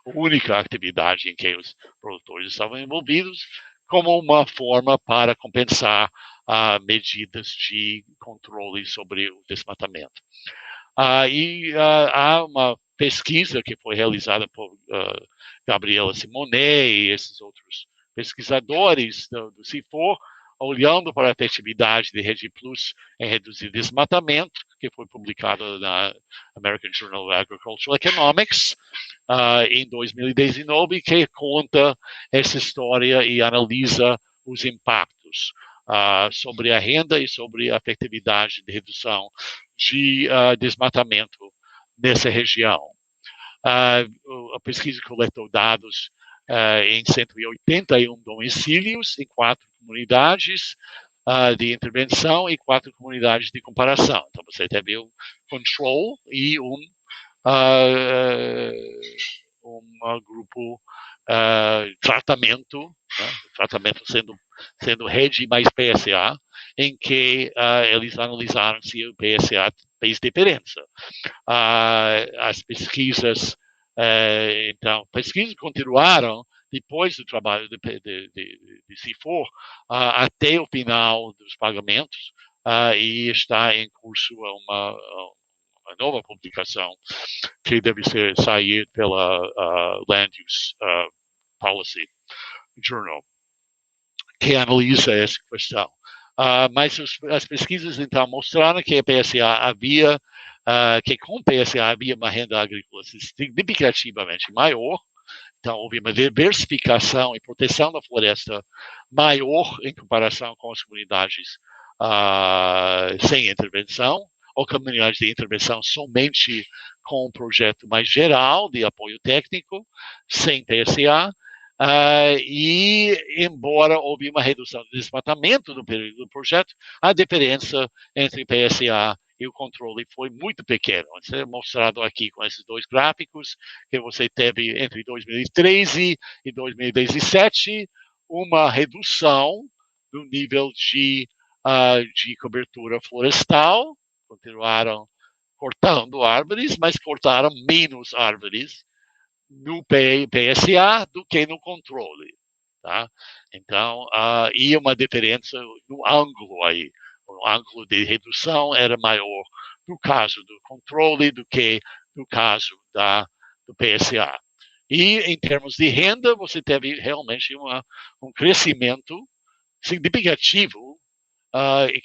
única atividade em que os produtores estavam envolvidos, como uma forma para compensar medidas de controle sobre o desmatamento. Há uma pesquisa que foi realizada por Gabriela Simonet e esses outros pesquisadores do CIFOR, olhando para a efetividade de Rede Plus em reduzir desmatamento, que foi publicado na American Journal of Agricultural Economics em 2019, que conta essa história e analisa os impactos sobre a renda e sobre a efetividade de redução de desmatamento nessa região. A pesquisa coletou dados em 181 domicílios, em 4 comunidades de intervenção e 4 comunidades de comparação. Então, você teve um control e um grupo tratamento, né? Tratamento sendo rede mais PSA, em que eles analisaram se o PSA fez diferença. As pesquisas, então, pesquisas continuaram depois do trabalho de CIFOR até o final dos pagamentos e está em curso uma nova publicação que deve sair pela Land Use Policy Journal, que analisa essa questão. Mas as pesquisas, então, mostraram que a PSA que com PSA havia uma renda agrícola significativamente maior. Então, houve uma diversificação e proteção da floresta maior em comparação com as comunidades sem intervenção, ou comunidades de intervenção somente com um projeto mais geral de apoio técnico, sem PSA. E, embora houve uma redução do desmatamento no período do projeto, a diferença entre PSA e o controle foi muito pequeno. Isso é mostrado aqui com esses 2 gráficos, que você teve entre 2013 e 2017, uma redução no nível de cobertura florestal. Continuaram cortando árvores, mas cortaram menos árvores no PSA do que no controle, tá? Então, e uma diferença no ângulo aí. O ângulo de redução era maior no caso do controle do que no caso do PSA. E, em termos de renda, você teve realmente um crescimento significativo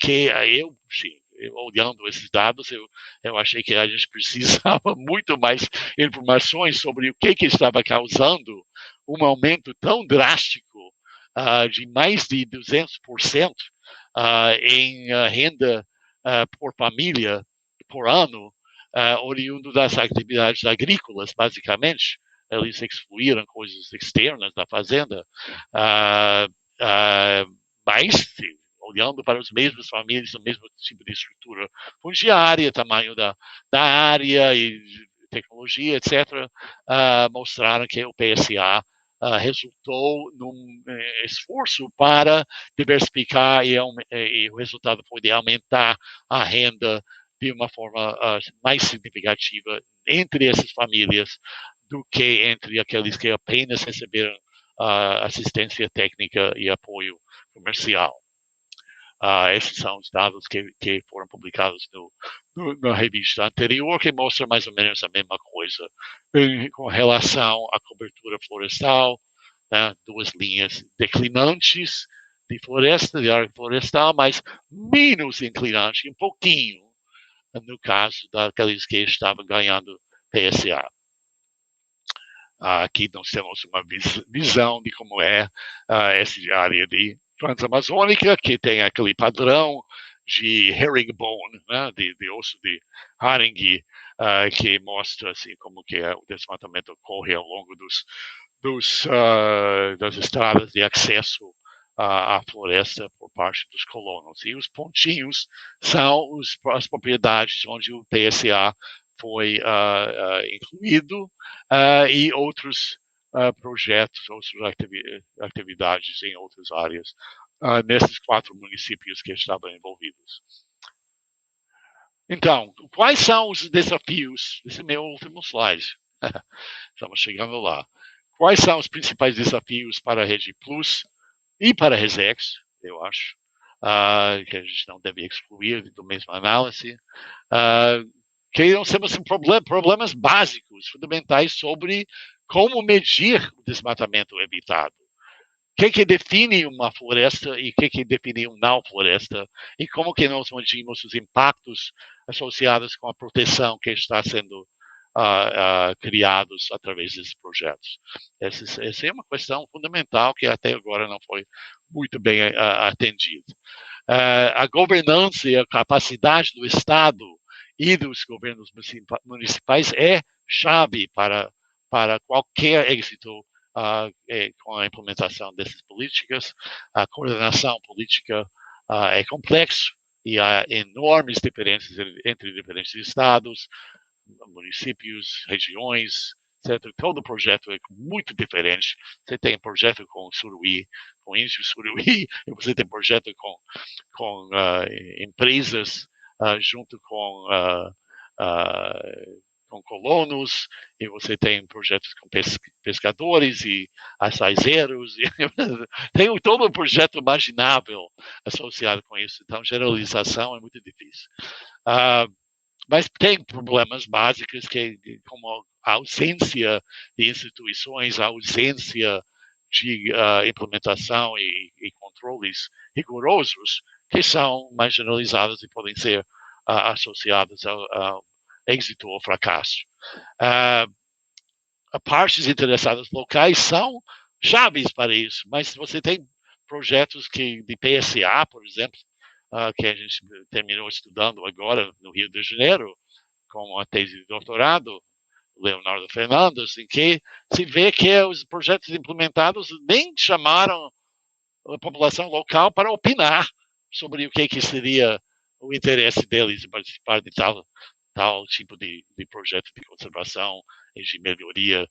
que olhando esses dados, eu achei que a gente precisava muito mais informações sobre o que estava causando um aumento tão drástico de mais de 200% em renda por família por ano, oriundo das atividades agrícolas, basicamente. Eles excluíram coisas externas da fazenda, mas olhando para as mesmas famílias, o mesmo tipo de estrutura fundiária, tamanho da área e tecnologia, etc., mostraram que o PSA resultou num esforço para diversificar e o resultado foi de aumentar a renda de uma forma mais significativa entre essas famílias do que entre aqueles que apenas receberam assistência técnica e apoio comercial. Esses são os dados que foram publicados na revista anterior, que mostra mais ou menos a mesma coisa com relação à cobertura florestal, né, 2 linhas declinantes de floresta, de área florestal, mas menos inclinante, um pouquinho, no caso daqueles que estavam ganhando PSA. Aqui nós temos uma visão de como é essa área de transamazônica, que tem aquele padrão de herringbone, né, de osso de haringue, que mostra assim, como que o desmatamento ocorre ao longo das estradas de acesso à floresta por parte dos colonos. E os pontinhos são as propriedades onde o PSA foi incluído, e outros projetos, outras atividades em outras áreas, nesses 4 municípios que estavam envolvidos. Então, quais são os desafios? Esse é meu último slide. Estamos chegando lá. Quais são os principais desafios para a Rede Plus e para a Resex, eu acho, que a gente não deve excluir do mesmo análise, que nós temos problemas básicos, fundamentais, sobre como medir o desmatamento evitado. O que define uma floresta e o que define uma não floresta, e como que nós medimos os impactos associados com a proteção que está sendo criados através desses projetos. Essa é uma questão fundamental que até agora não foi muito bem atendida. A governança e a capacidade do Estado e dos governos municipais é chave para qualquer êxito com a implementação dessas políticas. A coordenação política é complexo e há enormes diferenças entre diferentes estados, municípios, regiões, etc. Todo projeto é muito diferente. Você tem projeto com Suruí, com Índio Suruí, e você tem projeto com empresas junto com colonos, e você tem projetos com pescadores e açaizeiros, tem todo um projeto imaginável associado com isso. Então, generalização é muito difícil. Mas tem problemas básicos, como a ausência de instituições, a ausência de implementação e controles rigorosos, que são mais generalizados e podem ser associados ao êxito ou fracasso. Partes interessadas locais são chaves para isso, mas você tem projetos de PSA, por exemplo, que a gente terminou estudando agora no Rio de Janeiro, com a tese de doutorado, Leonardo Fernandes, em que se vê que os projetos implementados nem chamaram a população local para opinar sobre o que seria o interesse deles em participar de tal tipo de projeto de conservação e de melhoria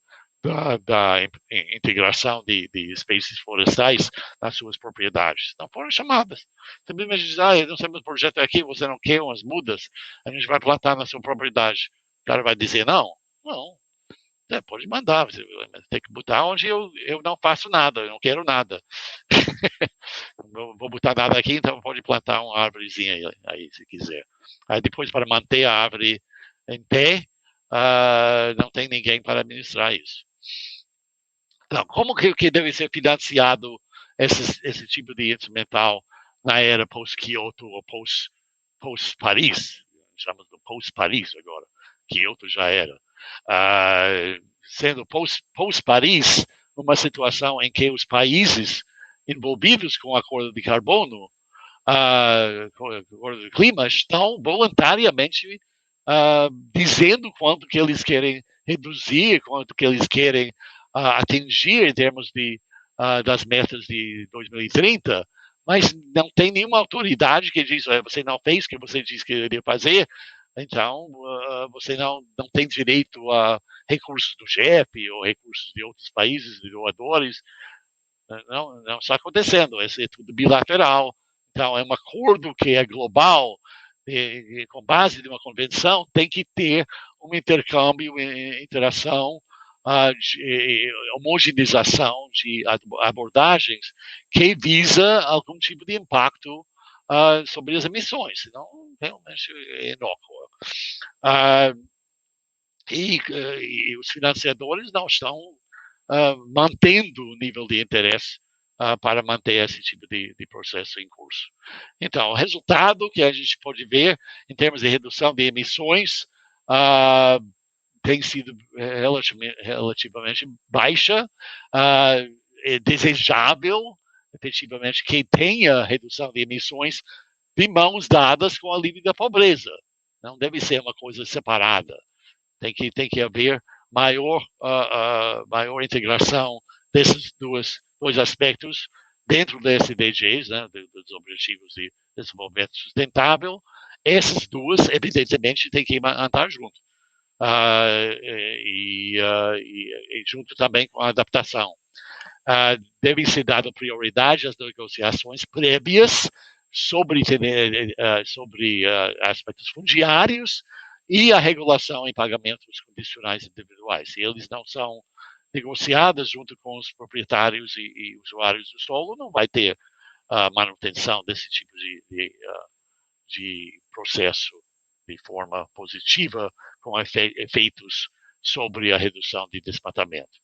da integração de espécies florestais nas suas propriedades. Não foram chamadas. Simplesmente dizem, nós temos um projeto aqui, você não quer umas mudas, a gente vai plantar na sua propriedade. O cara vai dizer não? Não. Pode mandar, você tem que botar onde eu não faço nada, eu não quero nada. Não vou botar nada aqui, então pode plantar uma árvorezinha aí, se quiser. Aí depois, para manter a árvore em pé, não tem ninguém para administrar isso. Então, como que deve ser financiado esse tipo de instrumental na era pós-Kyoto ou pós-Paris? Chamamos de pós-Paris agora. Kyoto já era. Sendo pós-Paris uma situação em que os países envolvidos com o acordo de carbono, com o acordo de clima, estão voluntariamente dizendo quanto que eles querem reduzir, quanto que eles querem atingir em termos das metas de 2030, mas não tem nenhuma autoridade que diz, você não fez o que você disse que iria fazer, então você não tem direito a recursos do GEP ou recursos de outros países, de doadores. Não está acontecendo, isso é tudo bilateral. Então, é um acordo que é global, com base de uma convenção, tem que ter um intercâmbio, interação, homogeneização de abordagens que visa algum tipo de impacto sobre as emissões, senão realmente é inócuo. E os financiadores não estão mantendo o nível de interesse para manter esse tipo de processo em curso. Então, o resultado que a gente pode ver em termos de redução de emissões tem sido relativamente baixa, é desejável, efetivamente, que tenha redução de emissões de mãos dadas com o alívio da pobreza. Não deve ser uma coisa separada. Tem que haver maior integração desses dois aspectos dentro das SDGs, né, dos Objetivos de Desenvolvimento Sustentável. Essas duas, evidentemente, têm que andar junto. E junto também com a adaptação. Deve ser dada prioridade às negociações prévias sobre aspectos fundiários e a regulação em pagamentos condicionais individuais. Se eles não são negociados junto com os proprietários e usuários do solo, não vai ter manutenção desse tipo de processo de forma positiva, com efeitos sobre a redução de desmatamento.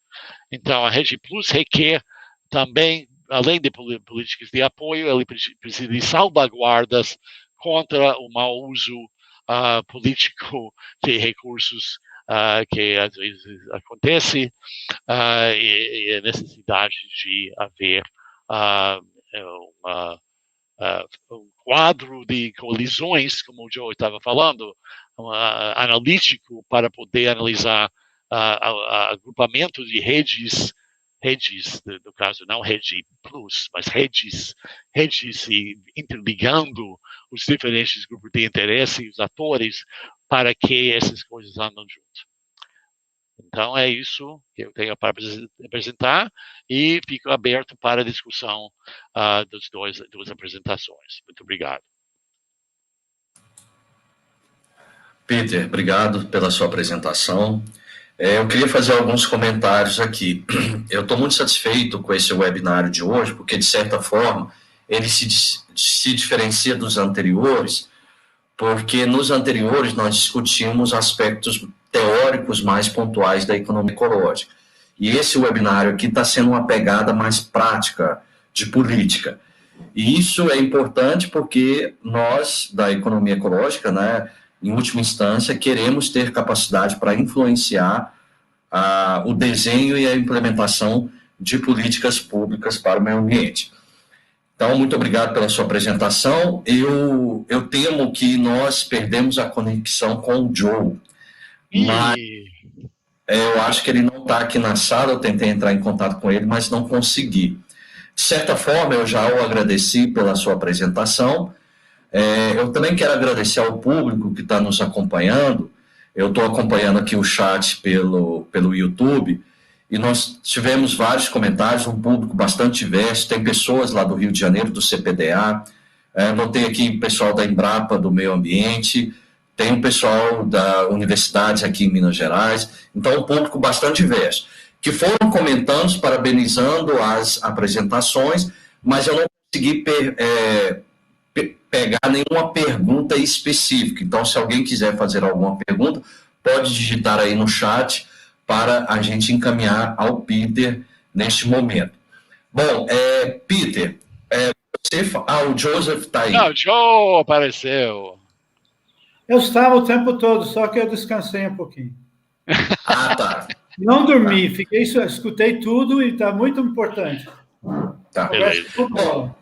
Então, a Rede Plus requer também, além de políticas de apoio, ele precisa de salvaguardas contra o mau uso político de recursos que às vezes acontece, e a necessidade de haver um quadro de colisões, como o Joe estava falando, analítico, para poder analisar agrupamento de redes, no caso, não rede plus, mas redes e interligando os diferentes grupos de interesse e os atores para que essas coisas andam juntos. Então, é isso que eu tenho para apresentar e fico aberto para a discussão das duas apresentações. Muito obrigado. Peter, obrigado pela sua apresentação. Eu queria fazer alguns comentários aqui. Eu estou muito satisfeito com esse webinário de hoje, porque, de certa forma, ele se diferencia dos anteriores, porque nos anteriores nós discutimos aspectos teóricos mais pontuais da economia ecológica. E esse webinário aqui está sendo uma pegada mais prática de política. E isso é importante porque nós, da economia ecológica, né, em última instância, queremos ter capacidade para influenciar o desenho e a implementação de políticas públicas para o meio ambiente. Então, muito obrigado pela sua apresentação. Eu temo que nós perdemos a conexão com o Joe. Mas eu acho que ele não está aqui na sala, eu tentei entrar em contato com ele, mas não consegui. De certa forma, eu já o agradeci pela sua apresentação. Eu também quero agradecer ao público que está nos acompanhando. Eu estou acompanhando aqui o chat pelo YouTube, e nós tivemos vários comentários, um público bastante diverso. Tem pessoas lá do Rio de Janeiro, do CPDA, notei aqui o pessoal da Embrapa, do Meio Ambiente, tem um pessoal da universidades aqui em Minas Gerais, então um público bastante diverso, que foram comentando, parabenizando as apresentações, mas eu não consegui pegar nenhuma pergunta específica. Então, se alguém quiser fazer alguma pergunta, pode digitar aí no chat para a gente encaminhar ao Peter neste momento. Bom, Peter, o Joseph está aí. Não, o Joe apareceu. Eu estava o tempo todo, só que eu descansei um pouquinho. Tá. Não dormi, escutei tudo e está muito importante. Tá. Beleza. Bom,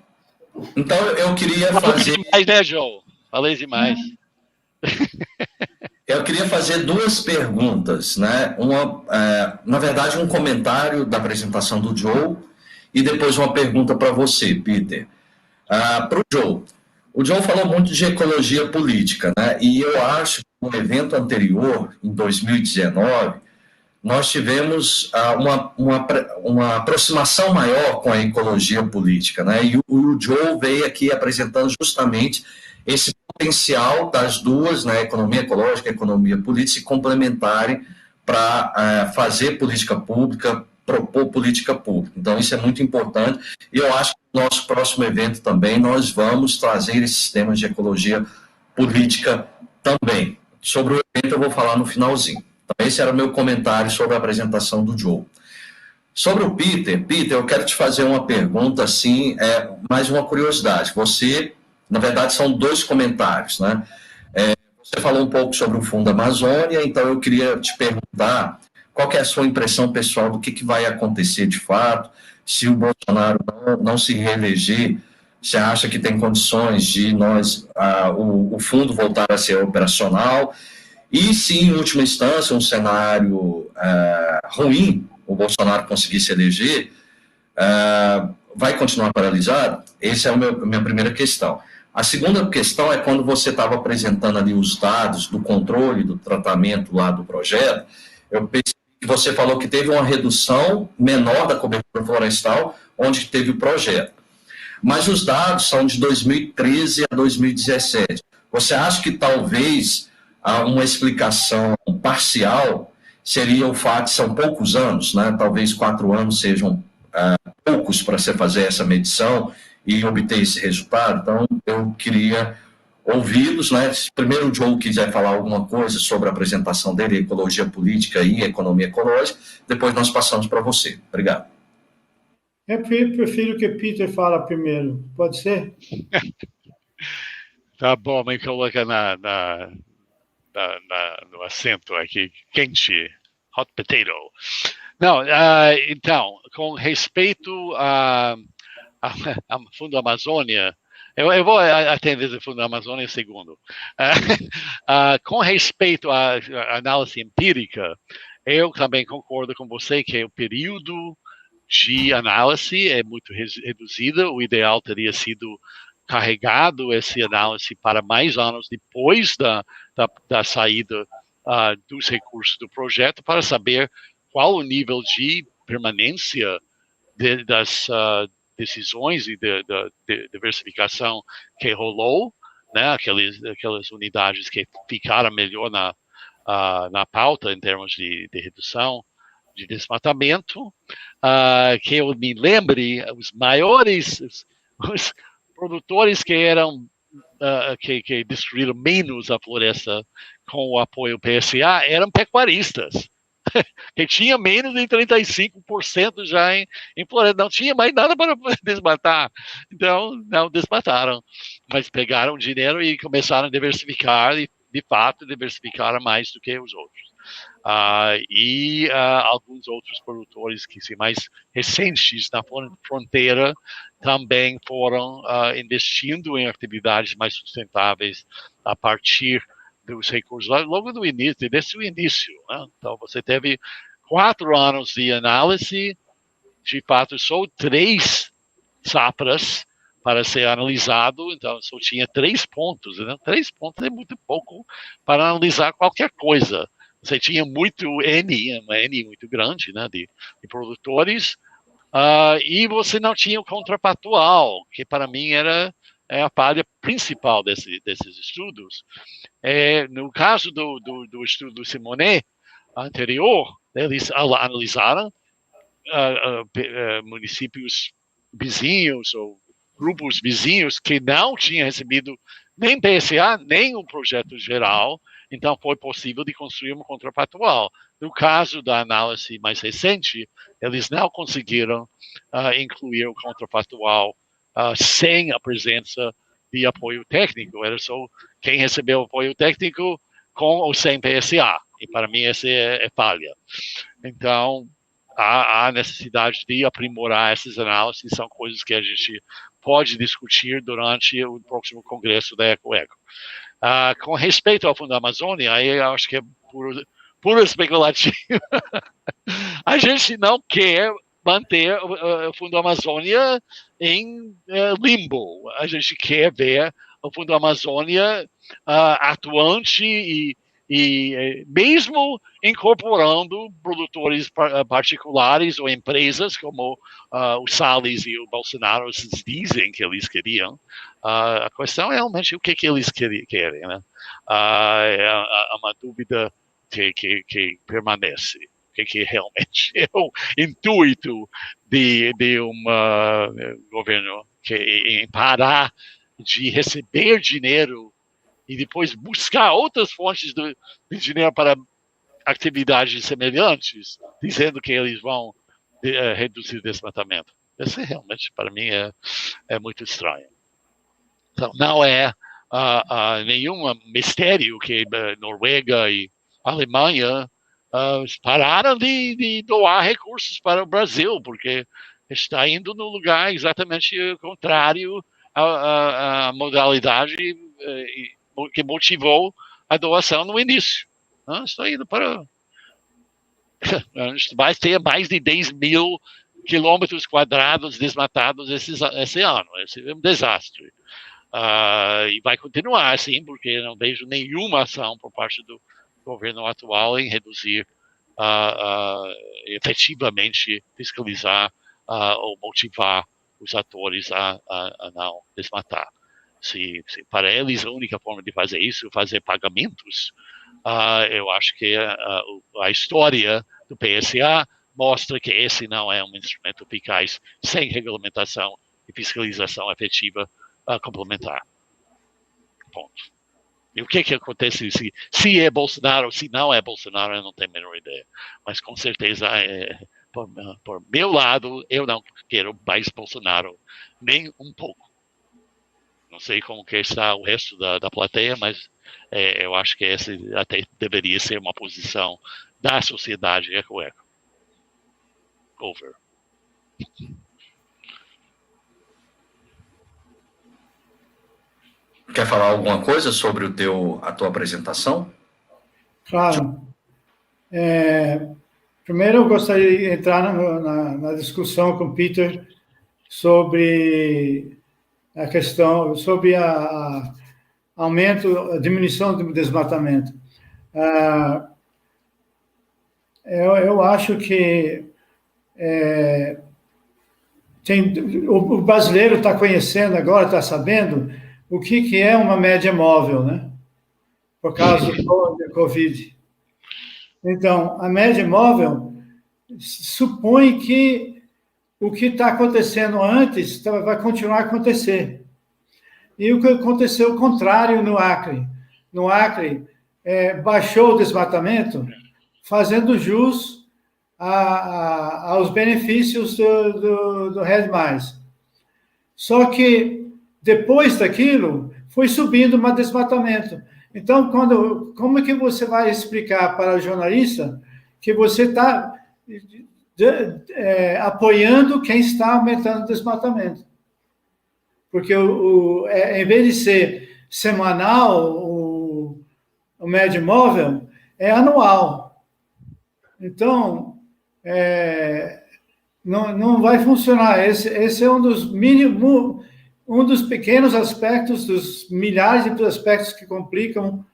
então eu queria fazer... demais, né, Joe? Falei demais. Eu queria fazer duas perguntas, né? Na verdade, um comentário da apresentação do Joe e depois uma pergunta para você, Peter. Para o Joe. O Joe falou muito de ecologia política, né? E eu acho que no evento anterior, em 2019, nós tivemos uma aproximação maior com a ecologia política, né? E o Joe veio aqui apresentando justamente esse potencial das duas, né, economia ecológica e economia política, se complementarem para fazer política pública, propor política pública. Então, isso é muito importante. E eu acho que no nosso próximo evento também nós vamos trazer esses temas de ecologia política também. Sobre o evento eu vou falar no finalzinho. Então, esse era o meu comentário sobre a apresentação do Joe. Sobre o Peter, eu quero te fazer uma pergunta, assim, mais uma curiosidade. Você, na verdade, são dois comentários, né? Você falou um pouco sobre o Fundo Amazônia, então eu queria te perguntar qual que é a sua impressão pessoal do que vai acontecer de fato, se o Bolsonaro não se reeleger, você acha que tem condições de o fundo voltar a ser operacional? E se, em última instância, um cenário ruim, o Bolsonaro conseguir se eleger, vai continuar paralisado? Essa é a minha primeira questão. A segunda questão é quando você estava apresentando ali os dados do controle, do tratamento lá do projeto, eu pensei que você falou que teve uma redução menor da cobertura florestal onde teve o projeto. Mas os dados são de 2013 a 2017. Você acha que talvez uma explicação parcial seria o fato de são poucos anos, né? Talvez 4 anos sejam poucos para você fazer essa medição e obter esse resultado? Então, eu queria ouvi-los, né? Se primeiro o Joe quiser falar alguma coisa sobre a apresentação dele, ecologia política e economia ecológica, depois nós passamos para você. Obrigado. Eu prefiro que Peter fala primeiro. Pode ser? Tá bom, me coloca no assento aqui, quente, hot potato. Não, então, com respeito ao Fundo Amazônia, eu vou atender o Fundo Amazônia em segundo. Com respeito à análise empírica, eu também concordo com você que o período de análise é muito reduzido. O ideal teria sido carregado essa análise para mais anos depois da saída dos recursos do projeto, para saber qual o nível de permanência das decisões e de diversificação que rolou, né? Aquelas unidades que ficaram melhor na pauta em termos de redução de desmatamento, que eu me lembre, os maiores, os produtores que eram que destruíram menos a floresta com o apoio PSA eram pecuaristas, que tinha menos de 35% já em floresta, não tinha mais nada para desmatar, então não desmataram, mas pegaram dinheiro e começaram a diversificar, e de fato diversificaram mais do que os outros. Alguns outros produtores que são mais recentes na fronteira também foram investindo em atividades mais sustentáveis a partir dos recursos, logo do início, desde o início, né? Então, você teve 4 anos de análise, de fato, só 3 safras para ser analisado, então só tinha 3 pontos, né? 3 pontos é muito pouco para analisar qualquer coisa. Você tinha muito uma N muito grande, né, de produtores, e você não tinha o contrafatual, que para mim é a falha principal desses estudos. No caso do estudo do Simonet anterior, eles analisaram municípios vizinhos ou grupos vizinhos que não tinham recebido nem PSA, nem um projeto geral, então foi possível de construir uma contrafatual. No caso da análise mais recente, eles não conseguiram incluir o contrafatual sem a presença de apoio técnico. Era só quem recebeu apoio técnico com ou sem PSA. E para mim essa é falha. Então, há necessidade de aprimorar essas análises, são coisas que a gente pode discutir durante o próximo congresso da EcoEco. Com respeito ao Fundo Amazônia, aí eu acho que é puro especulativo. A gente não quer manter o Fundo Amazônia em limbo. A gente quer ver o Fundo Amazônia atuante e mesmo incorporando produtores particulares ou empresas, como o Salles e o Bolsonaro dizem que eles queriam. A questão é realmente o que eles querem, né? É uma dúvida que permanece. O que realmente é o intuito de um governo em parar de receber dinheiro e depois buscar outras fontes de dinheiro para atividades semelhantes, dizendo que eles vão reduzir o desmatamento. Isso realmente, para mim, é muito estranho. Então, não é nenhum mistério que Noruega e Alemanha pararam de doar recursos para o Brasil, porque está indo no lugar exatamente contrário à modalidade que motivou a doação no início. Está indo para... vai ter mais de 10 mil quilômetros quadrados desmatados esse ano. Esse é um desastre. E vai continuar assim, porque não vejo nenhuma ação por parte do governo atual em reduzir, efetivamente fiscalizar ou motivar os atores a não desmatar. Se para eles a única forma de fazer isso é fazer pagamentos, eu acho que a história do PSA mostra que esse não é um instrumento eficaz sem regulamentação e fiscalização efetiva complementar. Ponto. E o que acontece se é Bolsonaro, se não é Bolsonaro, eu não tenho a menor ideia. Mas com certeza, por meu lado, eu não quero mais Bolsonaro, nem um pouco. Não sei como que está o resto da plateia, mas eu acho que essa até deveria ser uma posição da sociedade eco-eco. Over. Quer falar alguma coisa sobre a tua apresentação? Claro. Primeiro, eu gostaria de entrar na discussão com o Peter sobre a questão, sobre a diminuição do desmatamento. Eu acho que o brasileiro está conhecendo agora, está sabendo o que é uma média móvel, né? Por causa do Covid. Então, a média móvel supõe que o que está acontecendo antes vai continuar a acontecer. E o que aconteceu o contrário no Acre. No Acre, baixou o desmatamento, fazendo jus aos benefícios do RED+. Só que, depois daquilo, foi subindo o desmatamento. Então, como é que você vai explicar para o jornalista que você está apoiando quem está aumentando o desmatamento? Porque em vez de ser semanal, o médio móvel é anual. Então, não vai funcionar. Esse é um dos pequenos aspectos, dos milhares de aspectos que complicam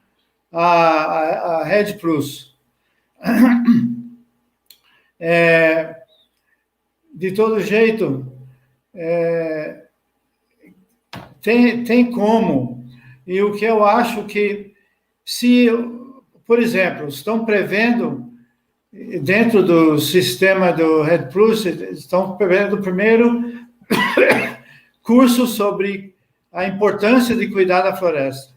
a RED+. De todo jeito, tem como. E o que eu acho que, se, por exemplo, estão prevendo, dentro do sistema do RED+, estão prevendo o primeiro curso sobre a importância de cuidar da floresta.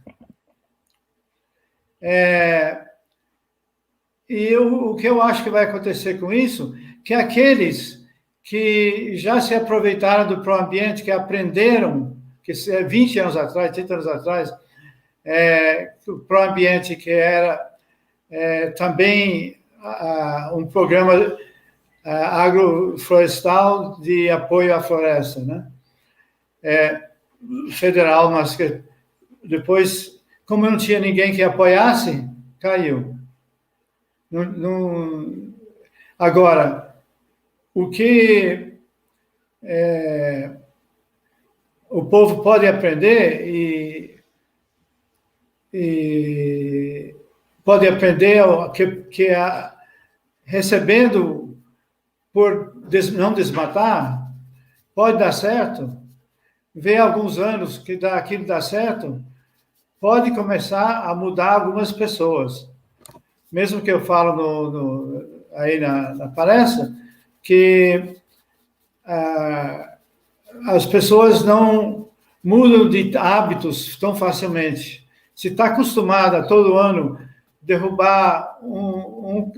E o que eu acho que vai acontecer com isso, que aqueles que já se aproveitaram do Proambiente, que aprenderam, que 20 anos atrás, 30 anos atrás, o Proambiente, que era também um programa agroflorestal de apoio à floresta, né? Federal, mas que depois, como não tinha ninguém que apoiasse, caiu. Agora, o que o povo pode aprender e pode aprender que recebendo por não desmatar, pode dar certo. Ver alguns anos que aquilo dá certo, pode começar a mudar algumas pessoas. Mesmo que eu falo aí na palestra, que as pessoas não mudam de hábitos tão facilmente. Se está acostumada todo ano derrubar um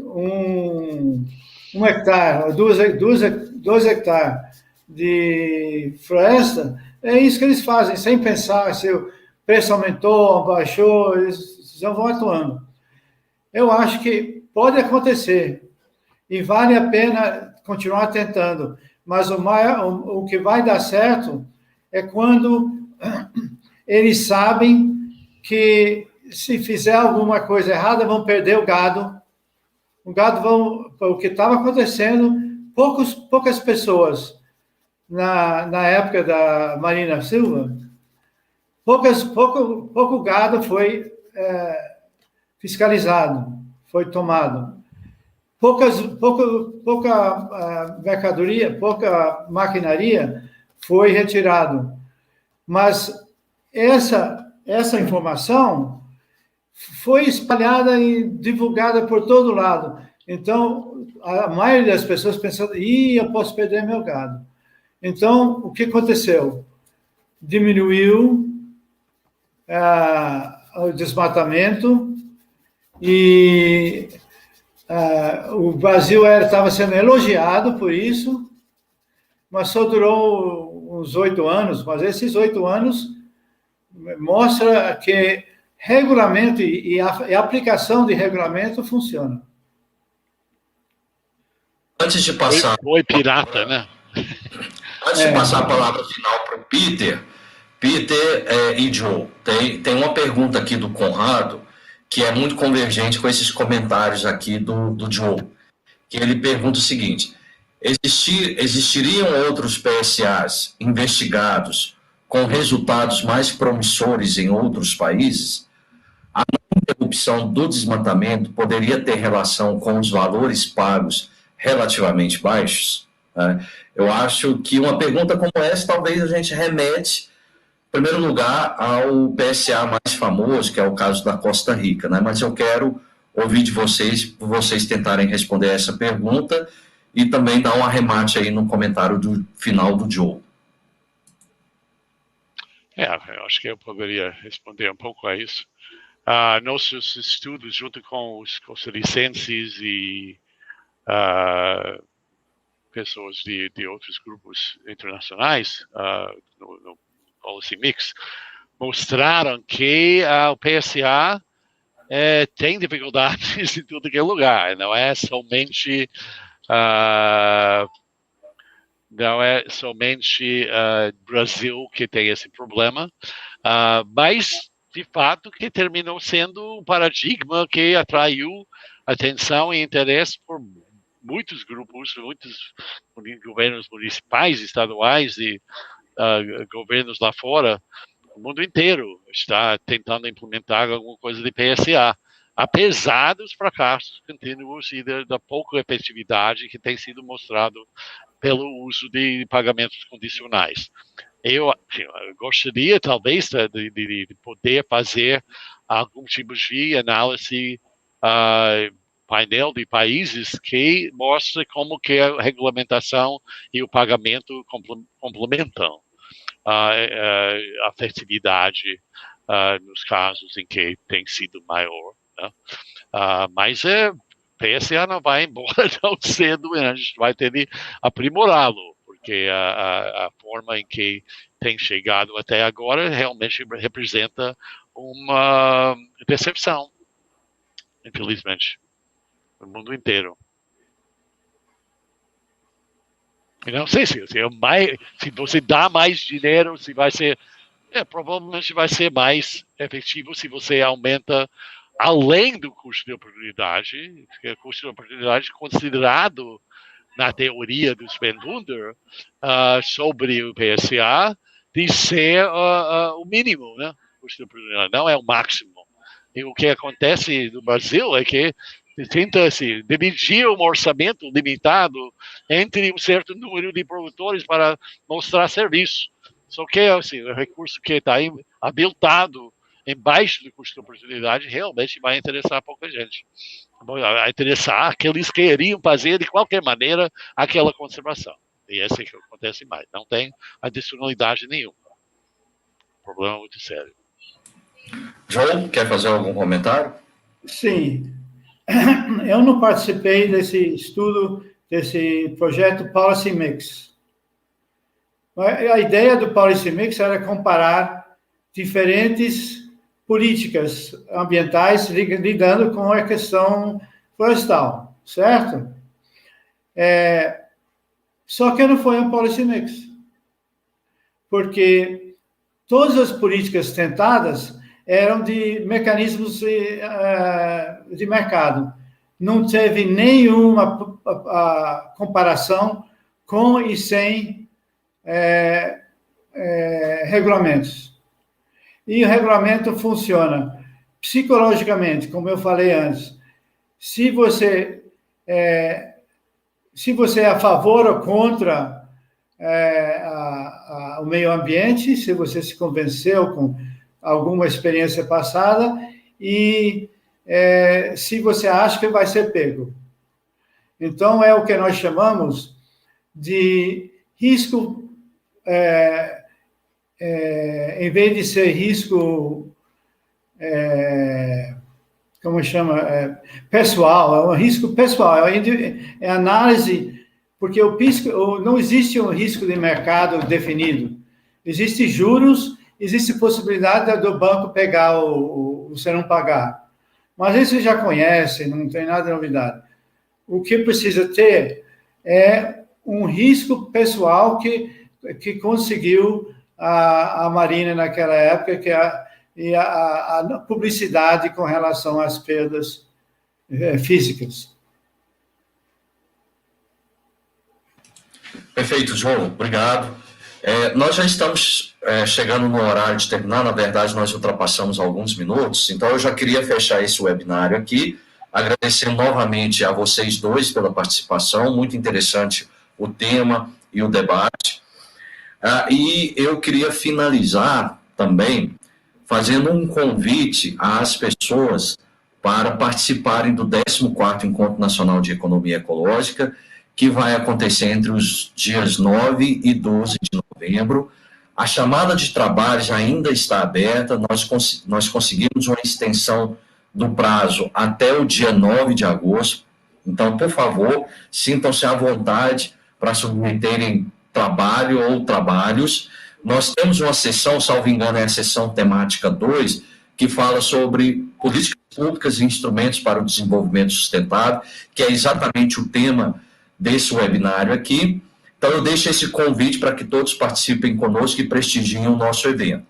hectare, 2 hectares de floresta, é isso que eles fazem, sem pensar. Se eu preço aumentou, baixou, eles já vão atuando. Eu acho que pode acontecer e vale a pena continuar tentando, mas o que vai dar certo é quando eles sabem que se fizer alguma coisa errada, vão perder o gado. O que estava acontecendo, poucas pessoas na época da Marina Silva, pouco gado foi fiscalizado, foi tomado. Pouca mercadoria, pouca maquinaria foi retirado. Mas essa informação foi espalhada e divulgada por todo lado. Então, a maioria das pessoas pensando, eu posso perder meu gado. Então, o que aconteceu? Diminuiu o desmatamento e o Brasil estava sendo elogiado por isso, mas só durou uns 8 anos. Mas esses 8 anos mostra que regulamento e a aplicação de regulamento funciona. Antes de passar... Foi pirata, né? Antes de passar a palavra final para o Peter e Joe, tem uma pergunta aqui do Conrado, que é muito convergente com esses comentários aqui do Joe, que ele pergunta o seguinte: existiriam outros PSAs investigados com resultados mais promissores em outros países? A não interrupção do desmatamento poderia ter relação com os valores pagos relativamente baixos? Eu acho que uma pergunta como essa, talvez a gente remete, em primeiro lugar, ao PSA mais famoso, que é o caso da Costa Rica, né? Mas eu quero ouvir de vocês, por vocês tentarem responder essa pergunta e também dar um arremate aí no comentário final do Joe. Eu acho que eu poderia responder um pouco a isso. Nossos estudos, junto com os costarricenses e pessoas de outros grupos internacionais no Policy Mix, mostraram que o PSA tem dificuldades em tudo que é lugar. Não é somente Brasil que tem esse problema, mas de fato que terminou sendo um paradigma que atraiu atenção e interesse por muitos grupos, muitos governos municipais, estaduais e governos lá fora, o mundo inteiro está tentando implementar alguma coisa de PSA, apesar dos fracassos contínuos e da pouca efetividade que tem sido mostrado pelo uso de pagamentos condicionais. Eu gostaria, talvez, de poder fazer algum tipo de análise, painel de países que mostra como que a regulamentação e o pagamento complementam a efetividade nos casos em que tem sido maior, né? Mas PSA não vai embora tão cedo, a gente vai ter de aprimorá-lo, porque a forma em que tem chegado até agora realmente representa uma decepção, infelizmente, no mundo inteiro. Eu não sei se você dá mais dinheiro, se vai ser... provavelmente vai ser mais efetivo se você aumenta além do custo de oportunidade, que é o custo de oportunidade considerado na teoria do Spendwunder sobre o PSA, de ser o mínimo, né? O custo de oportunidade, não é o máximo. E o que acontece no Brasil é que tenta-se dividir um orçamento limitado entre um certo número de produtores para mostrar serviço. Só que assim, o recurso que está habilitado embaixo do custo de oportunidade realmente vai interessar pouca gente. Vai interessar aqueles que iriam fazer de qualquer maneira aquela conservação. E é assim que acontece mais. Não tem adicionalidade nenhuma. Problema muito sério. João, quer fazer algum comentário? Sim. Eu não participei desse estudo, desse projeto Policy Mix. A ideia do Policy Mix era comparar diferentes políticas ambientais lidando com a questão florestal, certo? Só que não foi um policy mix, porque todas as políticas tentadas eram de mecanismos de mercado. Não teve nenhuma comparação com e sem regulamentos. E o regulamento funciona psicologicamente, como eu falei antes. Se você é a favor ou contra o meio ambiente, se você se convenceu com alguma experiência passada e se você acha que vai ser pego. Então, é o que nós chamamos de risco, em vez de ser risco, como chama? Pessoal, é um risco pessoal, é análise, porque não existe um risco de mercado definido. Existem juros, existe possibilidade do banco pegar você não pagar. Mas isso você já conhece, não tem nada de novidade. O que precisa ter é um risco pessoal que conseguiu a Marina naquela época, e a publicidade com relação às perdas físicas. Perfeito, João. Obrigado. Nós já estamos chegando no horário de terminar. Na verdade, nós ultrapassamos alguns minutos. Então, eu já queria fechar esse webinário aqui, agradecendo novamente a vocês dois pela participação. Muito interessante o tema e o debate. E eu queria finalizar também fazendo um convite às pessoas para participarem do 14º Encontro Nacional de Economia Ecológica, que vai acontecer entre os dias 9 e 12 de novembro. A chamada de trabalhos ainda está aberta, nós conseguimos uma extensão do prazo até o dia 9 de agosto. Então, por favor, sintam-se à vontade para submeterem trabalho ou trabalhos. Nós temos uma sessão, salvo engano, é a sessão temática 2, que fala sobre políticas públicas e instrumentos para o desenvolvimento sustentável, que é exatamente o tema desse webinário aqui. Então, eu deixo esse convite para que todos participem conosco e prestigiem o nosso evento.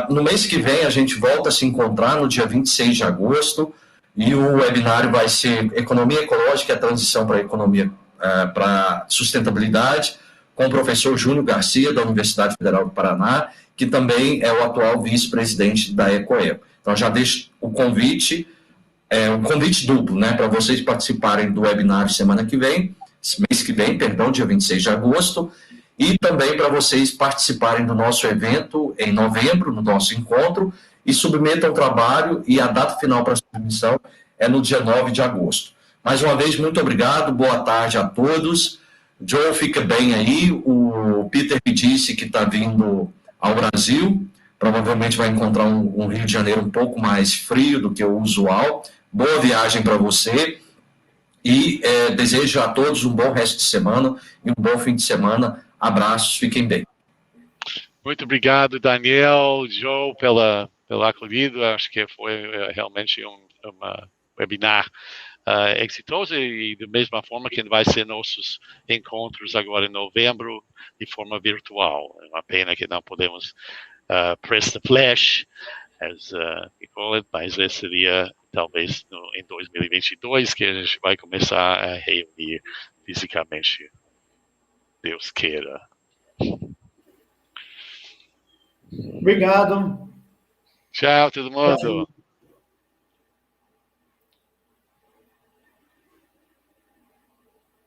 No mês que vem, a gente volta a se encontrar no dia 26 de agosto, e o webinário vai ser Economia Ecológica e a Transição para a Economia para Sustentabilidade, com o professor Júnior Garcia, da Universidade Federal do Paraná, que também é o atual vice-presidente da Ecoeco. Então, já deixo o convite, um convite duplo, né, para vocês participarem do webinário mês que vem, dia 26 de agosto, e também para vocês participarem do nosso evento em novembro, no nosso encontro, e submetam o trabalho, e a data final para a submissão é no dia 9 de agosto. Mais uma vez, muito obrigado, boa tarde a todos. Joe, fica bem aí. O Peter me disse que está vindo ao Brasil, provavelmente vai encontrar um Rio de Janeiro um pouco mais frio do que o usual. Boa viagem para você, e desejo a todos um bom resto de semana e um bom fim de semana. Abraços, fiquem bem. Muito obrigado, Daniel, Joe, pela acolhida. Acho que foi realmente um webinar exitoso, e da mesma forma que vai ser nossos encontros agora em novembro de forma virtual. É uma pena que não podemos press the flesh, as we call it, mas esse seria talvez em 2022 que a gente vai começar a reunir fisicamente, Deus queira. Obrigado. Tchau, todo mundo.